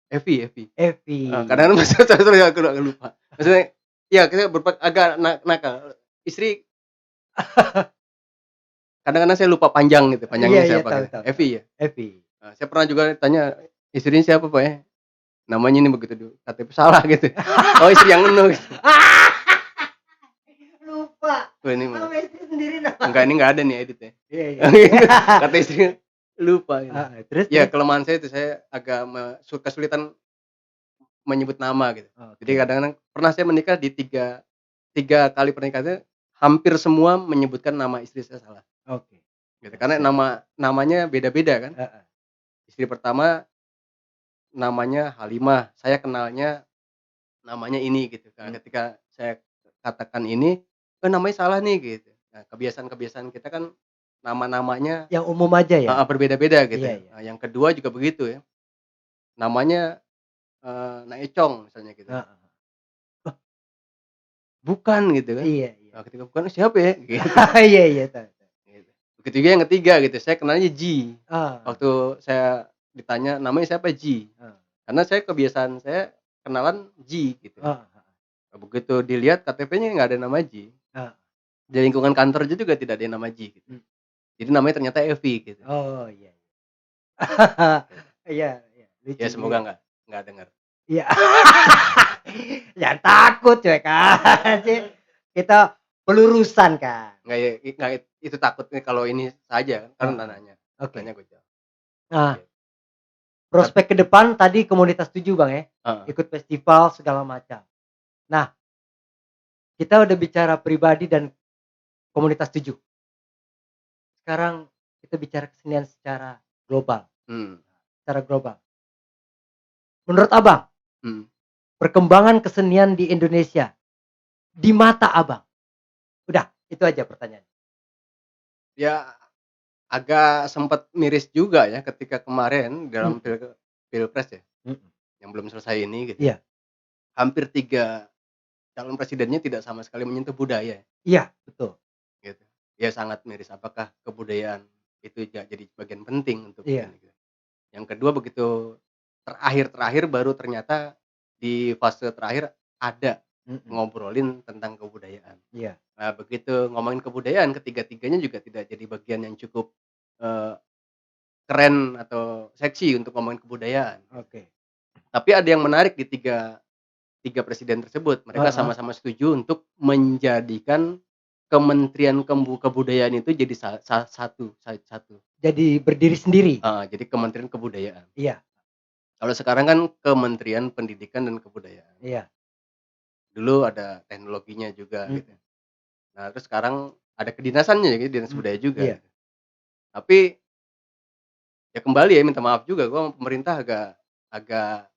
Evi. Evi. Kadang-kadang sorry aku agak lupa. Maksudnya iya kita agak nakal. Istri kadang-kadang saya lupa panjang gitu, Iya panjangnya iya, siapa tahu gitu. tahu tahu. Evi ya? Evi. Saya pernah juga tanya, "Istrinya siapa Pak ya?" Namanya ini begitu KTP salah gitu. Oh istri yang enu gitu. Lupa. Wah ini Sama istri sendiri namanya. enggak ini enggak ada nih editnya. Iya iya. Kata istrinya lupa gitu. Heeh, terus Ya terus? kelemahan saya itu saya agak kesulitan menyebut nama gitu. Jadi Oke, kadang-kadang pernah saya menikah di tiga tiga kali pernikahan hampir semua menyebutkan nama istri saya salah, oke. gitu. Ya, Karena siap siap. namanya beda-beda kan. Heeh. Istri pertama namanya Halimah, saya kenalnya namanya ini gitu. Nah, Mmm, ketika saya katakan ini, namanya salah nih gitu. Nah, kebiasaan-kebiasaan kita kan nama-namanya yang umum aja ya? berbeda-beda gitu Iya ya. iya. Nah, yang kedua juga begitu ya, namanya, Naecong misalnya gitu. Heeh. Oh, Bukan gitu kan. iya iya. Nah, ketika bukan siapa ya? Gitu. Iya iya, tahu tahu. Gitu. Begitu juga yang ketiga gitu, saya kenalnya Ji. Ah, Waktu saya ditanya, "Namanya siapa?" Ji. heeh, Karena saya kebiasaan saya kenalan Ji gitu. heeh heeh, Nah, begitu dilihat KTP-nya nggak ada nama Ji. heeh. Di lingkungan kantor juga tidak ada yang nama Ji gitu. Mmm, Jadi namanya ternyata Evi gitu. oh iya iya. Gitu. Iya iya, Ya lucu semoga juga. nggak denger. Iya. Jangan takut cuek kan sih, kita pelurusan kan. Nggak itu takutnya kalau ini saja kan Heeh, nanya. oke. Tanya gue jawab. Nah, Gitu. Tapi prospek ke depan tadi komunitas 7 Bang ya, heeh, ikut festival segala macam. Nah, kita udah bicara pribadi dan komunitas 7. Sekarang kita bicara kesenian secara global, mmm, secara global. Menurut Abang, mhm. perkembangan kesenian di Indonesia, di mata Abang, udah itu aja pertanyaannya. Ya agak sempat miris juga ya ketika kemarin dalam Mhm pilpres ya, mhm, yang belum selesai ini gitu ya. iya Hampir 3 calon presidennya tidak sama sekali menyentuh budaya iya, betul, gitu. Ya sangat miris, apakah kebudayaan itu jadi bagian penting untuk iya, ini gitu. Yang kedua begitu terakhir-terakhir baru ternyata di fase terakhir ada mhm, ngobrolin tentang kebudayaan. iya, Nah begitu ngomongin kebudayaan ketiga-tiganya juga tidak jadi bagian yang cukup, eee, keren atau seksi untuk ngomongin kebudayaan gitu. oke, Tapi ada yang menarik di tiga tiga presiden tersebut, mereka heeh, sama-sama setuju untuk menjadikan Kementerian Kebudayaan itu jadi satu, jadi berdiri sendiri, jadi Kementerian Kebudayaan. iya Kalau sekarang kan Kementerian Pendidikan dan Kebudayaan. iya, Dulu ada teknologinya juga gitu. mhm Nah, terus sekarang ada kedinasannya gitu, Dinas mhm, Budaya juga iya gitu. Tapi ya kembali ya minta maaf juga gua sama pemerintah agak agak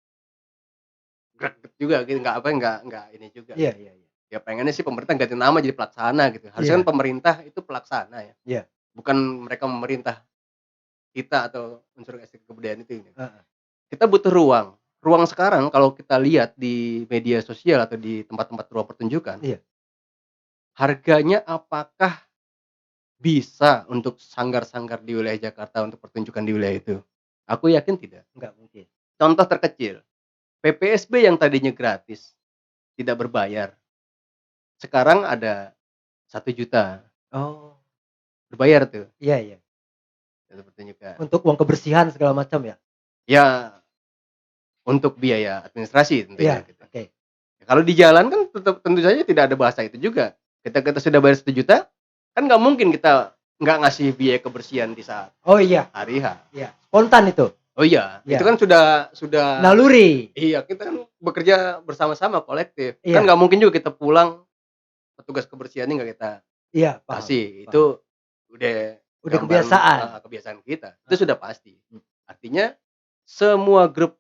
greget juga gitu, nggak ini juga iya gitu. iya iya Ya pengennya sih pemerintah ganti nama jadi pelaksana gitu. Harusnya kan iya pemerintah itu pelaksana ya, iya, bukan mereka memerintah kita atau unsur estetik kebudayaan itu gitu. heeh, Kita butuh ruang. Ruang sekarang kalau kita lihat di media sosial atau di tempat-tempat ruang pertunjukan, iya, harganya apakah bisa untuk sanggar-sanggar di wilayah Jakarta untuk pertunjukan di wilayah itu? Aku yakin tidak. nggak mungkin, Contoh terkecil, PPSB yang tadinya gratis, tidak berbayar, sekarang ada 1 juta oh, berbayar tuh iya iya, untuk pertunjukan. untuk uang kebersihan segala macam ya? Ya untuk biaya administrasi Iya, tentunya gitu. oke, Kalau di jalan kan tentu saja tidak ada bahasa itu juga. Kita sudah bayar 1 juta, kan nggak mungkin kita nggak ngasih biaya kebersihan di saat oh iya hari H. iya, spontan itu, Oh iya, itu iya, kan sudah naluri, iya, kita kan bekerja bersama-sama kolektif. Kan iya nggak mungkin juga kita pulang, petugas kebersihannya nggak kita iya, paham kasih. paham, Itu udah udah gambaran kebiasaan, kebiasaan kita. Itu heeh, sudah pasti. Artinya semua grup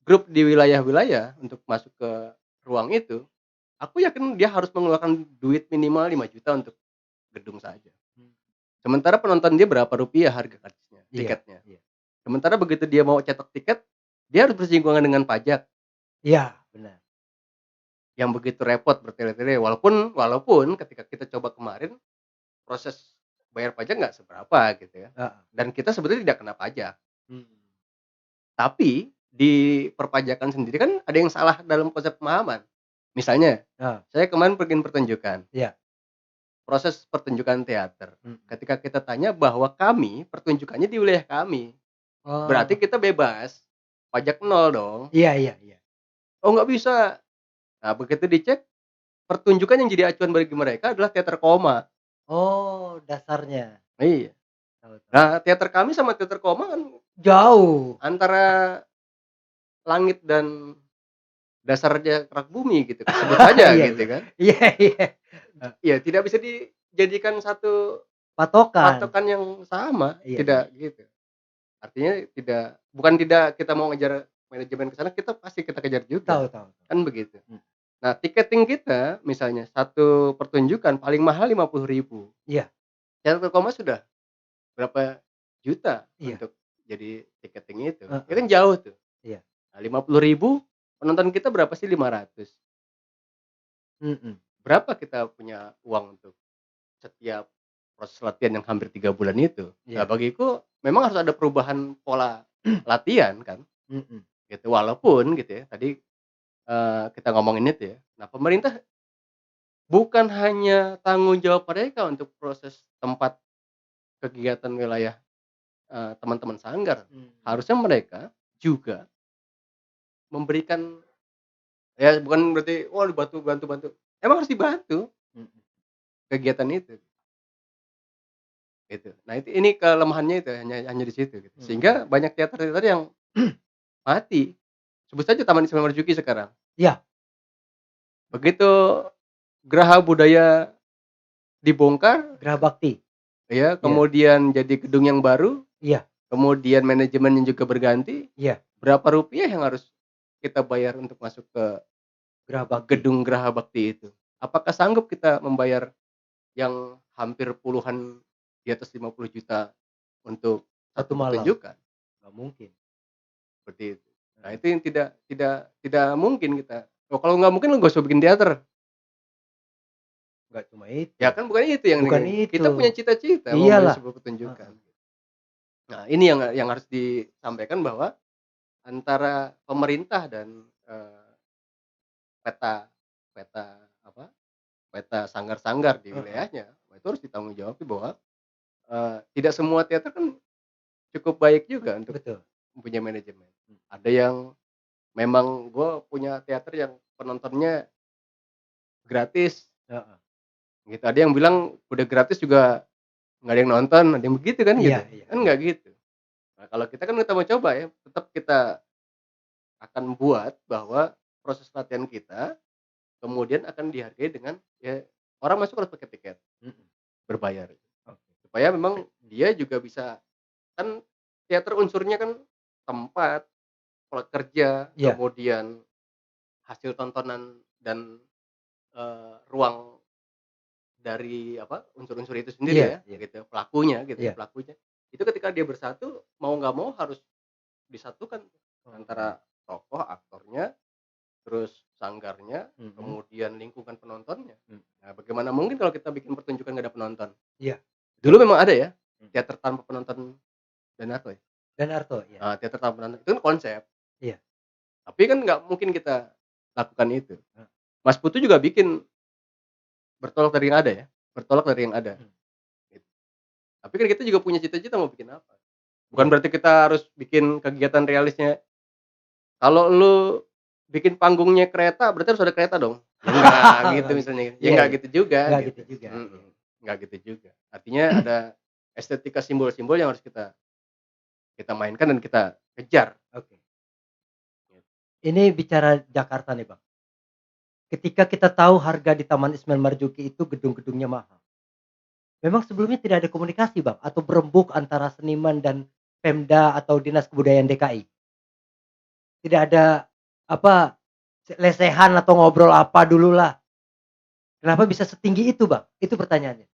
grup di wilayah-wilayah untuk masuk ke ruang itu, aku yakin dia harus mengeluarkan duit minimal 5 juta untuk gedung saja. mmm, Sementara penonton dia berapa rupiah harga karcisnya, iya tiketnya. iya Sementara begitu dia mau cetak tiket, dia harus bersinggungan dengan pajak iya, benar, yang begitu repot bertele-tele. Walaupun ketika kita coba kemarin, proses bayar pajak nggak seberapa gitu ya, heeh, dan kita sebetulnya tidak kena pajak. mhm, Tapi di perpajakan sendiri kan ada yang salah dalam konsep pemahaman. Misalnya, Heeh, saya kemarin pergi pertunjukan, iya. proses pertunjukan teater. Mhm. Ketika kita tanya bahwa kami, pertunjukannya di wilayah kami, berarti Oh, kita bebas, pajak nol dong. iya iya iya. Oh nggak bisa. Nah begitu dicek, pertunjukan yang jadi acuan bagi mereka adalah teater koma. Oh, dasarnya. Iya. Tahu tahu. Nah teater kami sama teater koma kan Jauh. antara langit dan dasarnya kerak bumi gitu, sebut saja Iya gitu iya. kan. Iya iya. Heeh, Iya tidak bisa dijadikan satu patokan. patokan yang sama, Iya iya. tidak gitu. Artinya tidak bukan tidak kita mau ngejar manajemen ke sana, kita pasti kita kejar juga, Tahu tahu tahu. kan begitu. Mhm. Nah tiketing kita misalnya satu pertunjukan paling mahal 50.000, Iya teater koma sudah berapa juta iya. untuk jadi tiketing itu, ya Heeh. kan jauh tuh. Iya. Nah 50.000 penonton kita berapa sih? 500. Mhm. Berapa kita punya uang untuk setiap proses latihan yang hampir 3 bulan itu? Nah Iya. bagiku memang harus ada perubahan pola latihan kan, Mhm. gitu. Walaupun gitu ya tadi, kita ngomongin itu ya, nah pemerintah bukan hanya tanggung jawab mereka untuk proses tempat kegiatan wilayah, teman-teman sanggar, Mhm. harusnya mereka juga memberikan, ya bukan berarti, "Wah dibantu bantu bantu." Emang harus dibantu Mhm. kegiatan itu, gitu. Nah ini kelemahannya itu, hanya di situ gitu. Mhm. Sehingga banyak teater-teater yang mati. Sebut saja Taman Ismail Marzuki sekarang. Iya, Begitu Geraha Budaya dibongkar, Gerah Bakti. ya, Iya kemudian jadi gedung yang baru, iya kemudian manajemennya juga berganti, iya, berapa rupiah yang harus kita bayar untuk masuk ke Gerah Bakti. gedung Geraha Bakti itu? Apakah sanggup kita membayar yang hampir puluhan, di atas 50 juta untuk Satu satu malam, pertunjukan? nggak mungkin. Seperti itu. Nah Heeh. itu yang tidak mungkin kita, oh kalau nggak mungkin lu nggak usah bikin teater. Nggak cuma itu, Ya kan bukan itu yang bukan kita punya itu. cita-cita mau membangun Iyalah. sebuah pertunjukan. Heeh. Nah ini yang harus disampaikan bahwa antara pemerintah dan, peta peta apa, peta sanggar-sanggar di Heeh. wilayahnya, nah itu harus ditanggungjawabkan bahwa, tidak semua teater kan cukup baik juga untuk Betul. mempunyai manajemen. Mhm. Ada yang memang gue punya teater yang penontonnya gratis Heeh. gitu, ada yang bilang udah gratis juga nggak ada yang nonton, ada yang begitu kan Iya gitu, iya kan iya. nggak gitu. Nah kalau kita mau coba ya, tetap kita akan buat bahwa proses latihan kita kemudian akan dihargai dengan, ya orang masuk harus pakai tiket, Mhm. berbayar. Oke. Supaya memang dia juga bisa, kan teater unsurnya kan tempat, kerja, Iya kemudian hasil tontonan dan, ruang dari apa, unsur-unsur itu sendiri iya ya, iya gitu, pelakunya gitu ya, iya. pelakunya. Itu ketika dia bersatu, mau nggak mau harus disatukan Heeh. antara tokoh, aktornya, terus sanggarnya, Mhm. kemudian lingkungan penontonnya. Mhm. Nah, bagaimana mungkin kalau kita bikin pertunjukan nggak ada penonton? Iya, Dulu betul. memang ada ya, Mhm. teater tanpa penonton Danarto ya? Dan Arto, iya Teater tanpa penonton, itu kan konsep, iya. tapi kan nggak mungkin kita lakukan itu. Heeh. Mas Putu juga bikin bertolak dari yang ada ya, bertolak dari yang ada, Mhm. gitu. Tapi kan kita juga punya cita-cita mau bikin apa. Bukan Iya. berarti kita harus bikin kegiatan realisnya, kalau lu bikin panggungnya kereta, berarti harus ada kereta dong? Ya enggak gitu Nggak bisa. misalnya, ya Iya enggak iya. gitu juga Nggak gitu gitu, juga, iya. enggak gitu juga. Artinya ada estetika simbol-simbol yang harus kita kita mainkan dan kita kejar, Oke. gitu. Ini bicara Jakarta nih, Bang. Ketika kita tahu harga di Taman Ismail Marzuki itu gedung-gedungnya mahal. Memang sebelumnya tidak ada komunikasi, Bang, atau berembuk antara seniman dan Pemda atau Dinas Kebudayaan DKI? Tidak ada, apa, lesehan atau ngobrol apa dululah, kenapa bisa setinggi itu, Bang? Itu pertanyaannya.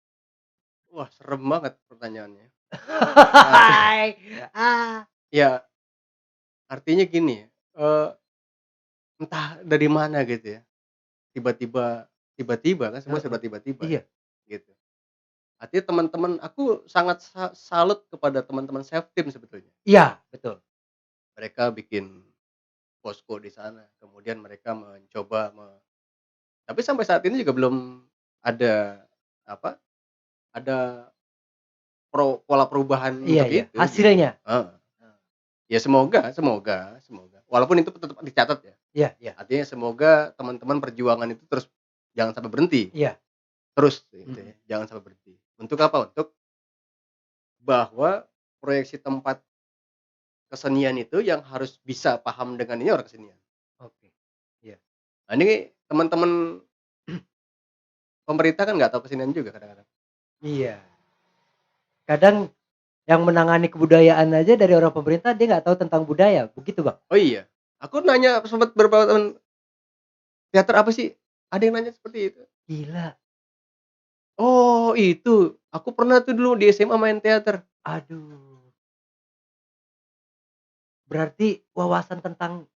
Wah serem banget pertanyaannya. Arti Ah, ya artinya gini ya, entah dari mana gitu ya, tiba-tiba kan semua serba heeh, tiba-tiba ya, iya gitu. Artinya teman-teman aku sangat salut kepada teman-teman Seftim sebetulnya. iya, betul. Mereka bikin posko di sana. Kemudian mereka mencoba tapi sampai saat ini juga belum ada, apa, ada pola perubahan Iya untuk iya, itu gitu. hasilnya. Heeh. Ya semoga semoga semoga, walaupun itu tetap dicatat ya. Iya iya Artinya semoga teman-teman perjuangan itu terus jangan sampai berhenti, iya, terus gitu mhm. ya, jangan sampai berhenti. Untuk apa? Untuk bahwa proyeksi tempat kesenian itu yang harus bisa paham dengan ini orang kesenian. Oke, iya. Nah ini teman-teman pemerintah kan nggak tahu kesenian juga kadang-kadang. Iya, kadang yang menangani kebudayaan aja dari orang pemerintah dia nggak tahu tentang budaya, begitu Bang? Oh iya, aku nanya sempat beberapa teman, "Teater apa sih?" Ada yang nanya seperti itu. Gila, "Oh itu, aku pernah tuh dulu di SMA main teater." aduh, berarti wawasan tentang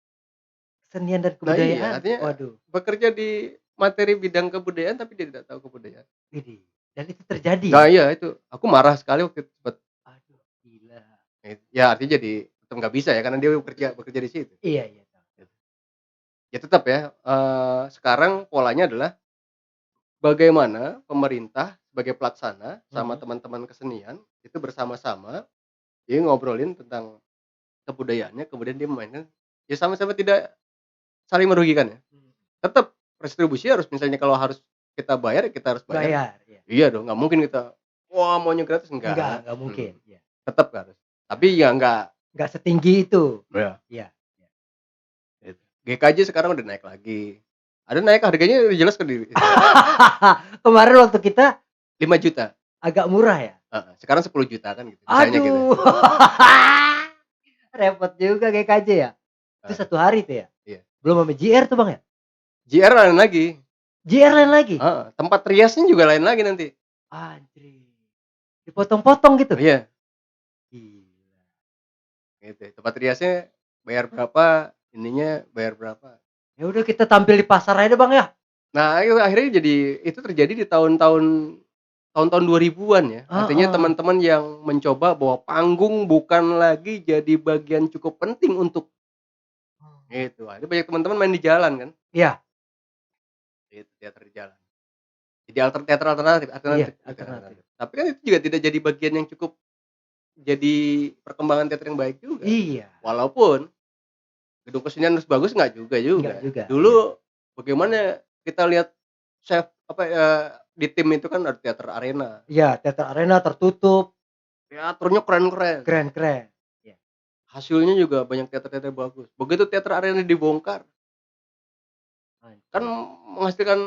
kesenian dan Nah iya, kebudayaan, artinya waduh, bekerja di materi bidang kebudayaan tapi dia tidak tahu kebudayaan. widih, dan itu terjadi ya? Nah iya itu, aku marah sekali waktu itu sempet, Aduh, gila. ya artinya jadi tetep nggak bisa ya karena dia bekerja bekerja di situ. Iya iya, tahu tahu. Gitu. Ya tetap ya, sekarang polanya adalah bagaimana pemerintah sebagai pelaksana sama Mhm. teman-teman kesenian itu bersama-sama, dia ngobrolin tentang kebudayaannya kemudian dia memainkan, ya sama-sama tidak saling merugikan ya. Mmm, Tetap retribusi harus misalnya kalau harus kita bayar, ya kita harus bayar. bayar, iya. Iya dong, nggak mungkin kita, "Wah maunya gratis," enggak, Enggak mungkin, iya. tetep harus. Tapi ya enggak, Nggak setinggi itu. ya Iya iya. gitu. GKJ sekarang udah naik lagi. Ada naik harganya udah jelas ke itu, Kemarin waktu kita 5 juta, agak murah ya? heeh, sekarang 10 juta kan gitu, misalnya gitu ya. Aduh, repot juga GKJ ya? Itu Heeh, 1 hari tuh ya? iya. Belum sama JR tuh Bang ya? JR lain lagi, JR lain lagi? heeh, tempat riasnya juga lain lagi nanti. Anjir, dipotong-potong gitu? Iya, Gila. gitu. Tempat riasnya bayar berapa, ininya bayar berapa. Ya udah kita tampil di pasar aja deh Bang ya? Nah, itu akhirnya jadi itu terjadi di tahun-tahun 2000-an ya. Artinya Heeh. teman-teman yang mencoba bahwa panggung bukan lagi jadi bagian cukup penting untuk itu. Akhirnya banyak teman-teman main di jalan kan, Iya gitu, teater di jalan. Jadi teater alternatif iya, alternatif gitu, alternatif. alternatif. Tapi kan itu juga tidak jadi bagian yang cukup jadi perkembangan teater yang baik juga. Iya, Walaupun gedung kesenian harus bagus nggak enggak juga. juga, iya. Dulu bagaimana kita lihat chef apa, di tim itu kan ada teater arena. Iya, teater arena tertutup, Teaternya keren-keren, keren-keren. Iya. hasilnya juga banyak teater-teater bagus. Begitu teater arena dibongkar, kan Hancur. menghasilkan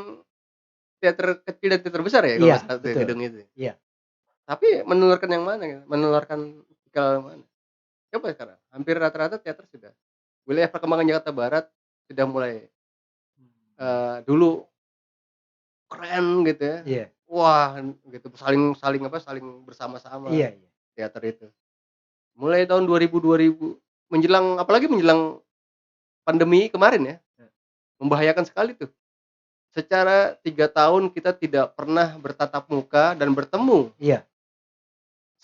teater kecil dan teater besar ya kalau Iya, nggak salah tuh ya betul. gedung itu. Iya. Tapi menularkan yang mana ya, menularkan ke mana? Coba sekarang, hampir rata-rata teater sudah wilayah perkembangan Jakarta Barat sudah mulai, dulu keren gitu ya, Iya wah gitu saling saling apa, saling bersama-sama iya iya. teater itu. Mulai tahun 2000 menjelang apalagi menjelang pandemi kemarin ya, membahayakan sekali tuh. Secara 3 tahun kita tidak pernah bertatap muka dan bertemu, Iya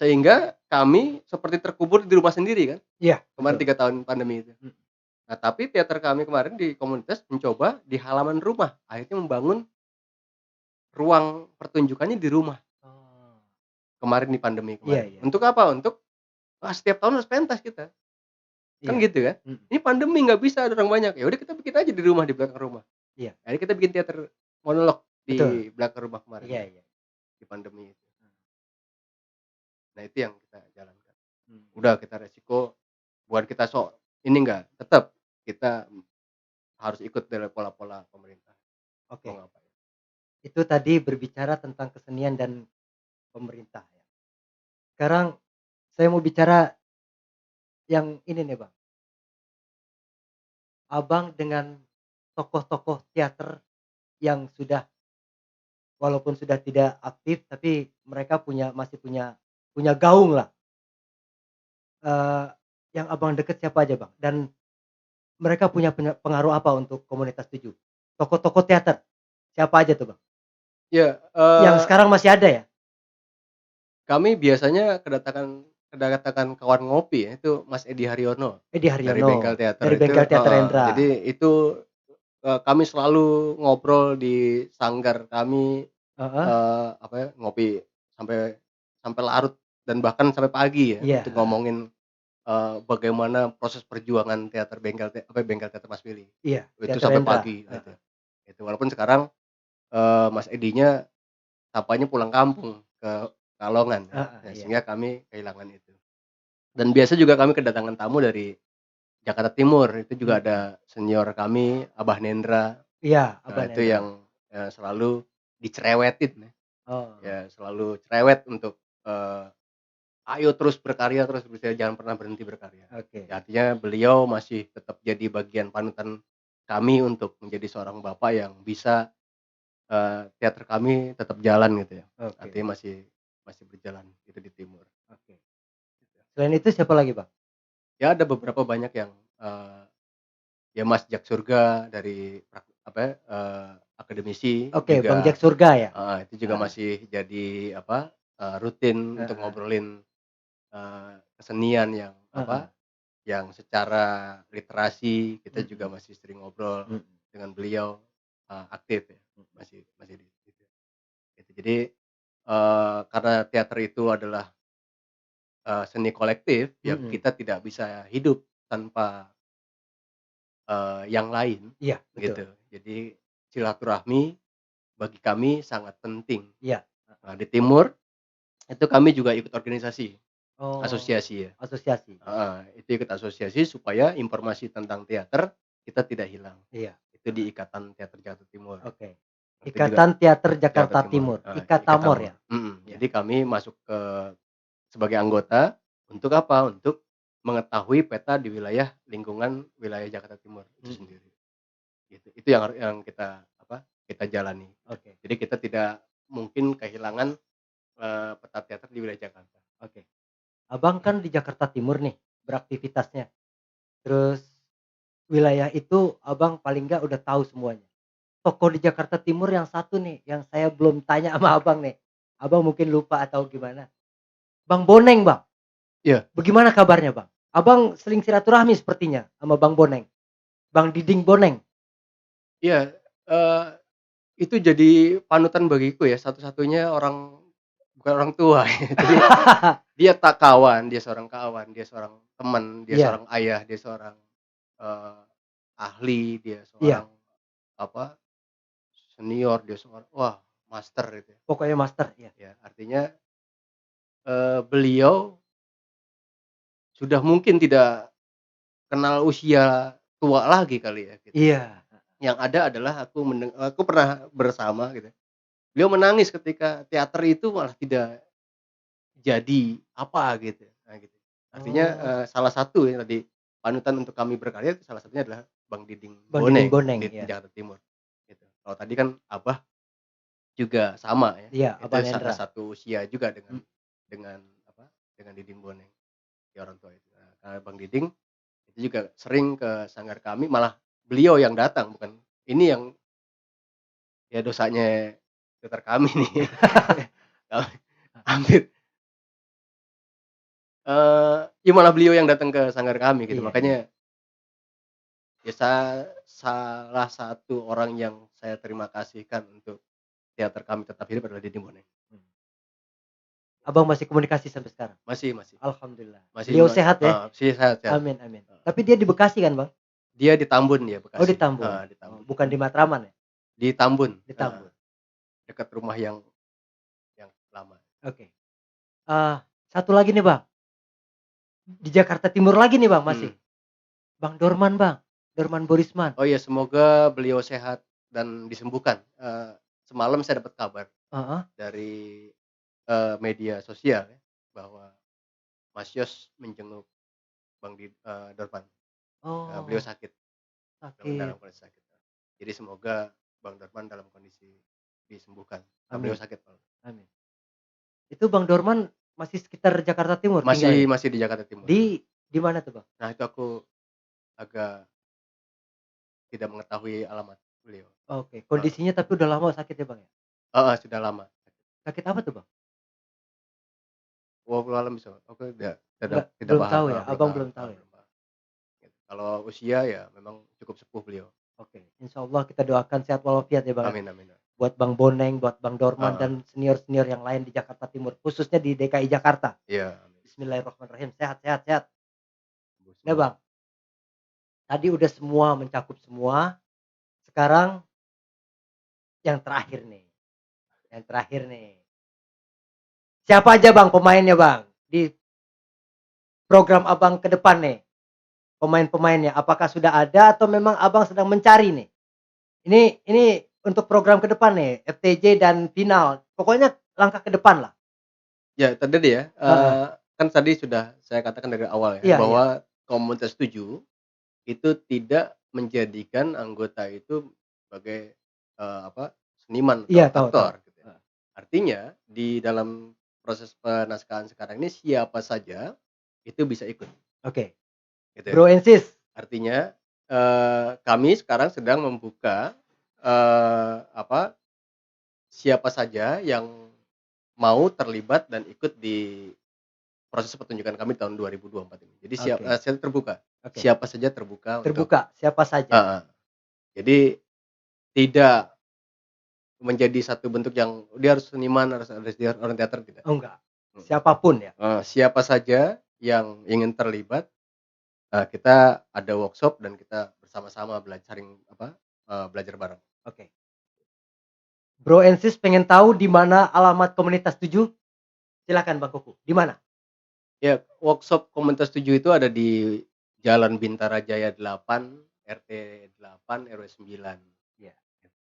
sehingga kami seperti terkubur di rumah sendiri kan, iya, kemarin betul. 3 tahun pandemi itu. Mhm. Nah, tapi teater kami kemarin di komunitas mencoba di halaman rumah, akhirnya membangun ruang pertunjukannya di rumah, Oh. kemarin di pandemi Iya kemarin. iya Untuk apa? Untuk, setiap tahun harus pentas kita, kan iya. gitu kan. Mhm. Ini pandemi nggak bisa ada orang banyak, ya udah kita bikin aja di rumah, di belakang rumah. Iya, Akhirnya kita bikin teater monolog betul. di belakang rumah kemarin, Iya iya. di pandemi itu. Mmm, Nah, itu yang kita jalankan. mhm. Udah kita resiko buat kita sok ini enggak, tetap kita harus ikut dari pola-pola pemerintah, mau Oke, ngapain. itu tadi berbicara tentang kesenian dan pemerintah ya. Sekarang saya mau bicara yang ini nih Bang, Abang dengan tokoh-tokoh teater yang sudah walaupun sudah tidak aktif tapi mereka masih punya gaung lah, eee, yang Abang deket siapa aja Bang? Dan mereka punya pengaruh apa untuk komunitas 7? Tokoh-tokoh teater, siapa aja tuh Bang? Ya, Yang sekarang masih ada ya? kami biasanya kedatangan kedatangan kawan ngopi ya, itu Mas Edi Haryono Edi dari Haryono, Bengkel Teater dari itu Bengkel Teater heeh, Hendra. jadi itu, kami selalu ngobrol di sanggar kami, Heeh, apa ya, ngopi sampai sampai larut dan bahkan sampai pagi ya iya, untuk heeh, ngomongin, bagaimana proses perjuangan Bengkel Teater Mas Willy, iya, itu Teater sampai Hendra, pagi gitu. heeh, Itu walaupun sekarang, Mas Edinya tapanya pulang kampung ke Pekalongan ya, heeh, ya iya, sehingga kami kehilangan itu. Dan biasa juga kami kedatangan tamu dari Jakarta Timur, itu juga ada mhm, senior kami, Abah Nendra, iya, nah Abang itu Hendra, yang, selalu dicerewetin ya, oh, ya selalu cerewet untuk, "Ayo terus berkarya terus, jangan pernah berhenti berkarya." oke, Ya artinya beliau masih tetap jadi bagian panutan kami untuk menjadi seorang bapak yang bisa, teater kami tetap jalan gitu ya, oke, artinya masih masih berjalan gitu di timur, oke. gitu. Selain itu siapa lagi, Bang? Ya ada beberapa banyak yang, ya Mas Jak Surga dari apa ya, akademisi Oke, Bang juga Jack Surga ya? heeh, itu juga Heeh, masih jadi apa, rutin untuk heeh, ngobrolin, kesenian yang heeh, apa, yang secara literasi kita juga mhm, masih sering ngobrol mhm, dengan beliau, aktif ya, mhm, masih masih di situ, gitu. Jadi, karena teater itu adalah, seni kolektif, ya mhm, kita tidak bisa hidup tanpa, yang lain, iya, betul, gitu. Jadi silaturahmi bagi kami sangat penting. iya, heeh, Nah, di timur itu kami juga ikut organisasi, oh, asosiasi ya, asosiasi, heeh, itu ikut asosiasi supaya informasi tentang teater kita tidak hilang. iya, Itu heeh, di Ikatan Teater Jakarta Timur. oke. Itu juga Ikatan Teater Jakarta Jakarta Timur, Timur, Ikatamor Ikatamur, ya? Iya, jadi kami masuk sebagai anggota untuk apa, untuk mengetahui peta di wilayah lingkungan wilayah Jakarta Timur itu mhm, sendiri, gitu. Itu yang kita apa, kita jalani gitu. oke, Jadi kita tidak mungkin kehilangan, peta teater di wilayah Jakarta. oke. Abang kan di Jakarta Timur nih beraktivitasnya, terus wilayah itu Abang paling nggak udah tahu semuanya. Tokoh di Jakarta Timur yang satu nih, yang saya belum tanya sama Abang nih, Abang mungkin lupa atau gimana, Bang Boneng, Bang. Iya Bagaimana kabarnya, Bang? Abang seling silaturahmi sepertinya sama Bang Boneng, Bang Diding Boneng. iya, eee, itu jadi panutan bagiku ya, satu-satunya orang bukan orang tua ya, jadi dia tak kawan, dia seorang kawan, dia seorang teman, dia Iya, seorang ayah, dia seorang, eee, ahli, dia iya, seorang apa, senior, dia seorang wah master itu ya. pokoknya master, iya. Ya artinya, beliau sudah mungkin tidak kenal usia tua lagi kali ya gitu. Iya, Yang ada adalah aku pernah bersama gitu, beliau menangis ketika teater itu malah tidak jadi apa gitu, nah gitu. Artinya, oh, salah satu yang tadi panutan untuk kami berkarya itu salah satunya adalah Bang Diding Bang Diding Boneng Boneng, di iya. Jakarta Timur, gitu. Kalau tadi kan Abah juga sama ya, Iya, itu Abang Hendra. satu usia juga Mhm, dengan apa, dengan Diding Boneng, di orang tua itu. Nah, karena Bang Diding itu juga sering ke sanggar kami, malah beliau yang datang bukan ini yang ya dosanya teater kami nih. Kami hampir ya malah beliau yang datang ke sanggar kami gitu, iya, iya. makanya ya salah satu orang yang saya terima kasihkan untuk teater kami tetap hidup adalah Didi Boneng. Mhm. Abang masih komunikasi sampai sekarang? Masih masih Alhamdulillah. masih Beliau sehat ya? sih sehat sehat, Amin, amin. heeh. Tapi dia di Bekasi kan, Bang? Dia di Tambun dia Oh, di Bekasi, Tambun? heeh, di Oh, Tambun. bukan di Matraman ya? Di Tambun, Di heeh, Tambun. dekat rumah yang lama. Oke. Satu lagi nih, Bang, di Jakarta Timur lagi nih, Bang, masih. Mhm. Bang Dorman, Bang, Dorman Borisman. Oh iya semoga beliau sehat dan disembuhkan, semalam saya dapat kabar Heeh. dari, media sosial ya, bahwa Mas Yos menjenguk Dorman, beliau Oh, sakit, dalam sakit. kondisi sakit. Jadi semoga Bang Dorman dalam kondisi disembuhkan, beliau Amin, sakit Bang. amin. Itu Bang Dorman masih sekitar Jakarta Timur Masih tinggalnya? masih di Jakarta Timur. Di mana tuh, Bang? Nah itu aku agak tidak mengetahui alamat beliau. Oke, Heeh, kondisinya tapi udah lama sakit ya, Bang, ya? heeh, sudah lama. Sakit apa tuh, Bang? wallahu alam bisa. Oke, Enggak, tidak belum paham, tahu ya? belum Abang paham, belum tahu ya? belum paham. Gitu. Kalau usia ya memang cukup sepuh beliau. Oke, insya Allah kita doakan sehat walafiat ya Bang ya. Amin amin. Buat Bang Boneng, buat Bang Dorman Heeh, dan senior-senior yang lain di Jakarta Timur, khususnya di DKI Jakarta. iya, amin. Bismillahirrahmanirrahim, sehat sehat sehat. Sembuh Nah semua. Bang, tadi udah semua mencakup semua, sekarang yang terakhir nih, yang terakhir nih. Siapa aja Bang pemainnya Bang, di program Abang ke depan nih, pemain-pemainnya? Apakah sudah ada atau memang Abang sedang mencari nih? Ini untuk program ke depan nih, FTJ dan final, pokoknya langkah ke depan lah. Ya tadi ya, Heeh, kan tadi sudah saya katakan dari awal ya, iya iya, bahwa Komunitas 7 itu tidak menjadikan anggota itu sebagai, seniman iya atau tahu tahu. aktor gitu ya. Heeh, Artinya di dalam proses penaskahan sekarang ini siapa saja itu bisa ikut, oke. gitu ya. Bro and Sis, Artinya, kami sekarang sedang membuka, eee, apa, siapa saja yang mau terlibat dan ikut di proses pertunjukan kami tahun 2024 ini. Jadi oke saya terbuka, oke. siapa saja terbuka untuk Terbuka, siapa saja? heeh. Jadi tidak menjadi satu bentuk yang dia harus seniman, harus dia orang teater, tidak. Oh enggak, Mhm. siapapun ya? Siapa saja yang ingin terlibat, kita ada workshop dan kita bersama-sama belajar bareng. Oke. Bro and Sis pengen tahu di mana alamat komunitas 7? Silakan Bang Kuku, di mana? Ya, workshop Komunitas 7 itu ada di Jalan Bintara Jaya 8, RT 8, RW 9, Iya,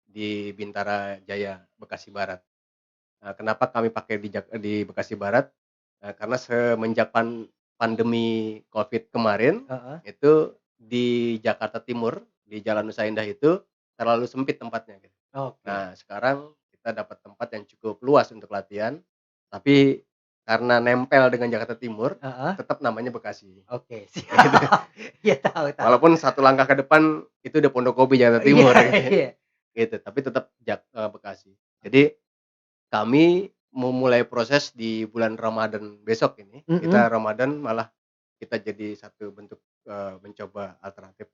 di Bintara Jaya, Bekasi Barat. Kenapa kami pakai di Bekasi Barat, karena semenjak pandemi Covid kemarin, heeh, itu di Jakarta Timur, di Jalan Nusa Indah itu terlalu sempit tempatnya gitu. oke, Nah, sekarang kita dapat tempat yang cukup luas untuk latihan, tapi karena nempel dengan Jakarta Timur, heeh, tetap namanya Bekasi, oke gitu. siap. Iya tahu tahu. Walaupun satu langkah ke depan itu udah Pondokopi, Jakarta Iya Timur iya, gitu, tapi tetap Bekasi. Jadi kami memulai proses di bulan Ramadan besok ini. mhm, Kita Ramadan malah kita jadi satu bentuk, mencoba alternatif,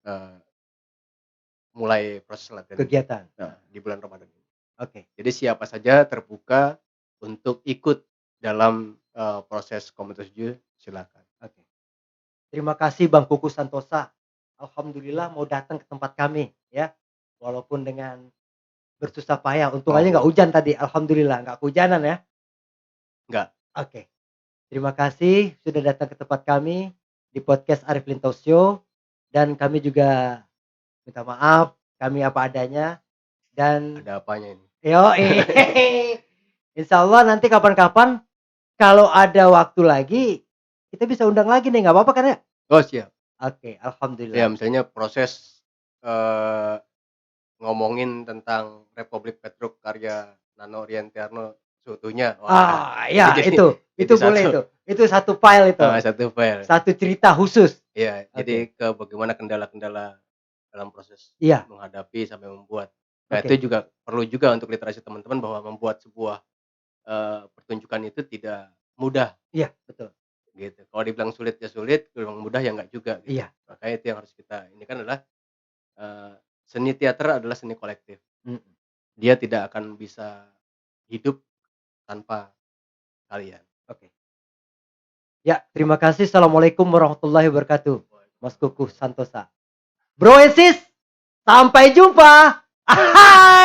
eee, mulai proses latihan ini. kegiatan, Nah, di bulan Ramadan ini. oke Jadi siapa saja terbuka untuk ikut dalam, proses Komunitas 7 silakan. oke. Terima kasih Bang Kuku Santosa, alhamdulillah mau datang ke tempat kami ya, walaupun dengan bersusah payah, untung aja nggak Oh, hujan tadi, alhamdulillah nggak kehujanan ya. enggak. Oke, terima kasih sudah datang ke tempat kami di podcast Arif Linto Show dan kami juga minta maaf, kami apa adanya dan Ada apanya ini? yoi. Insyaallah nanti kapan-kapan kalau ada waktu lagi, kita bisa undang lagi nih, nggak apa-apa kan ya? Oh, siap. Oke, Ya, alhamdulillah. misalnya proses, eee, ngomongin tentang Republik Petruk karya Nano Riantiarno seutuhnya, wah itu Ya jadi itu boleh satu itu satu file itu, satu file. satu cerita khusus. Iya, Oke, jadi bagaimana kendala-kendala dalam proses iya, menghadapi sampai membuat. Nah, oke, itu juga perlu juga untuk literasi teman-teman bahwa membuat sebuah, pertunjukan itu tidak mudah, iya betul, gitu. Kalau dibilang sulit ya sulit, dibilang mudah ya enggak juga, gitu. iya, Makanya itu yang harus kita ini kan adalah, eee, seni teater adalah seni kolektif. mhm, Dia tidak akan bisa hidup tanpa kalian. oke. Ya, terima kasih. Assalamualaikum warahmatullahi wabarakatuh. Mas Kukuh Waalaikumsalam. Santosa. Bro and sis, sampai jumpa. Hai.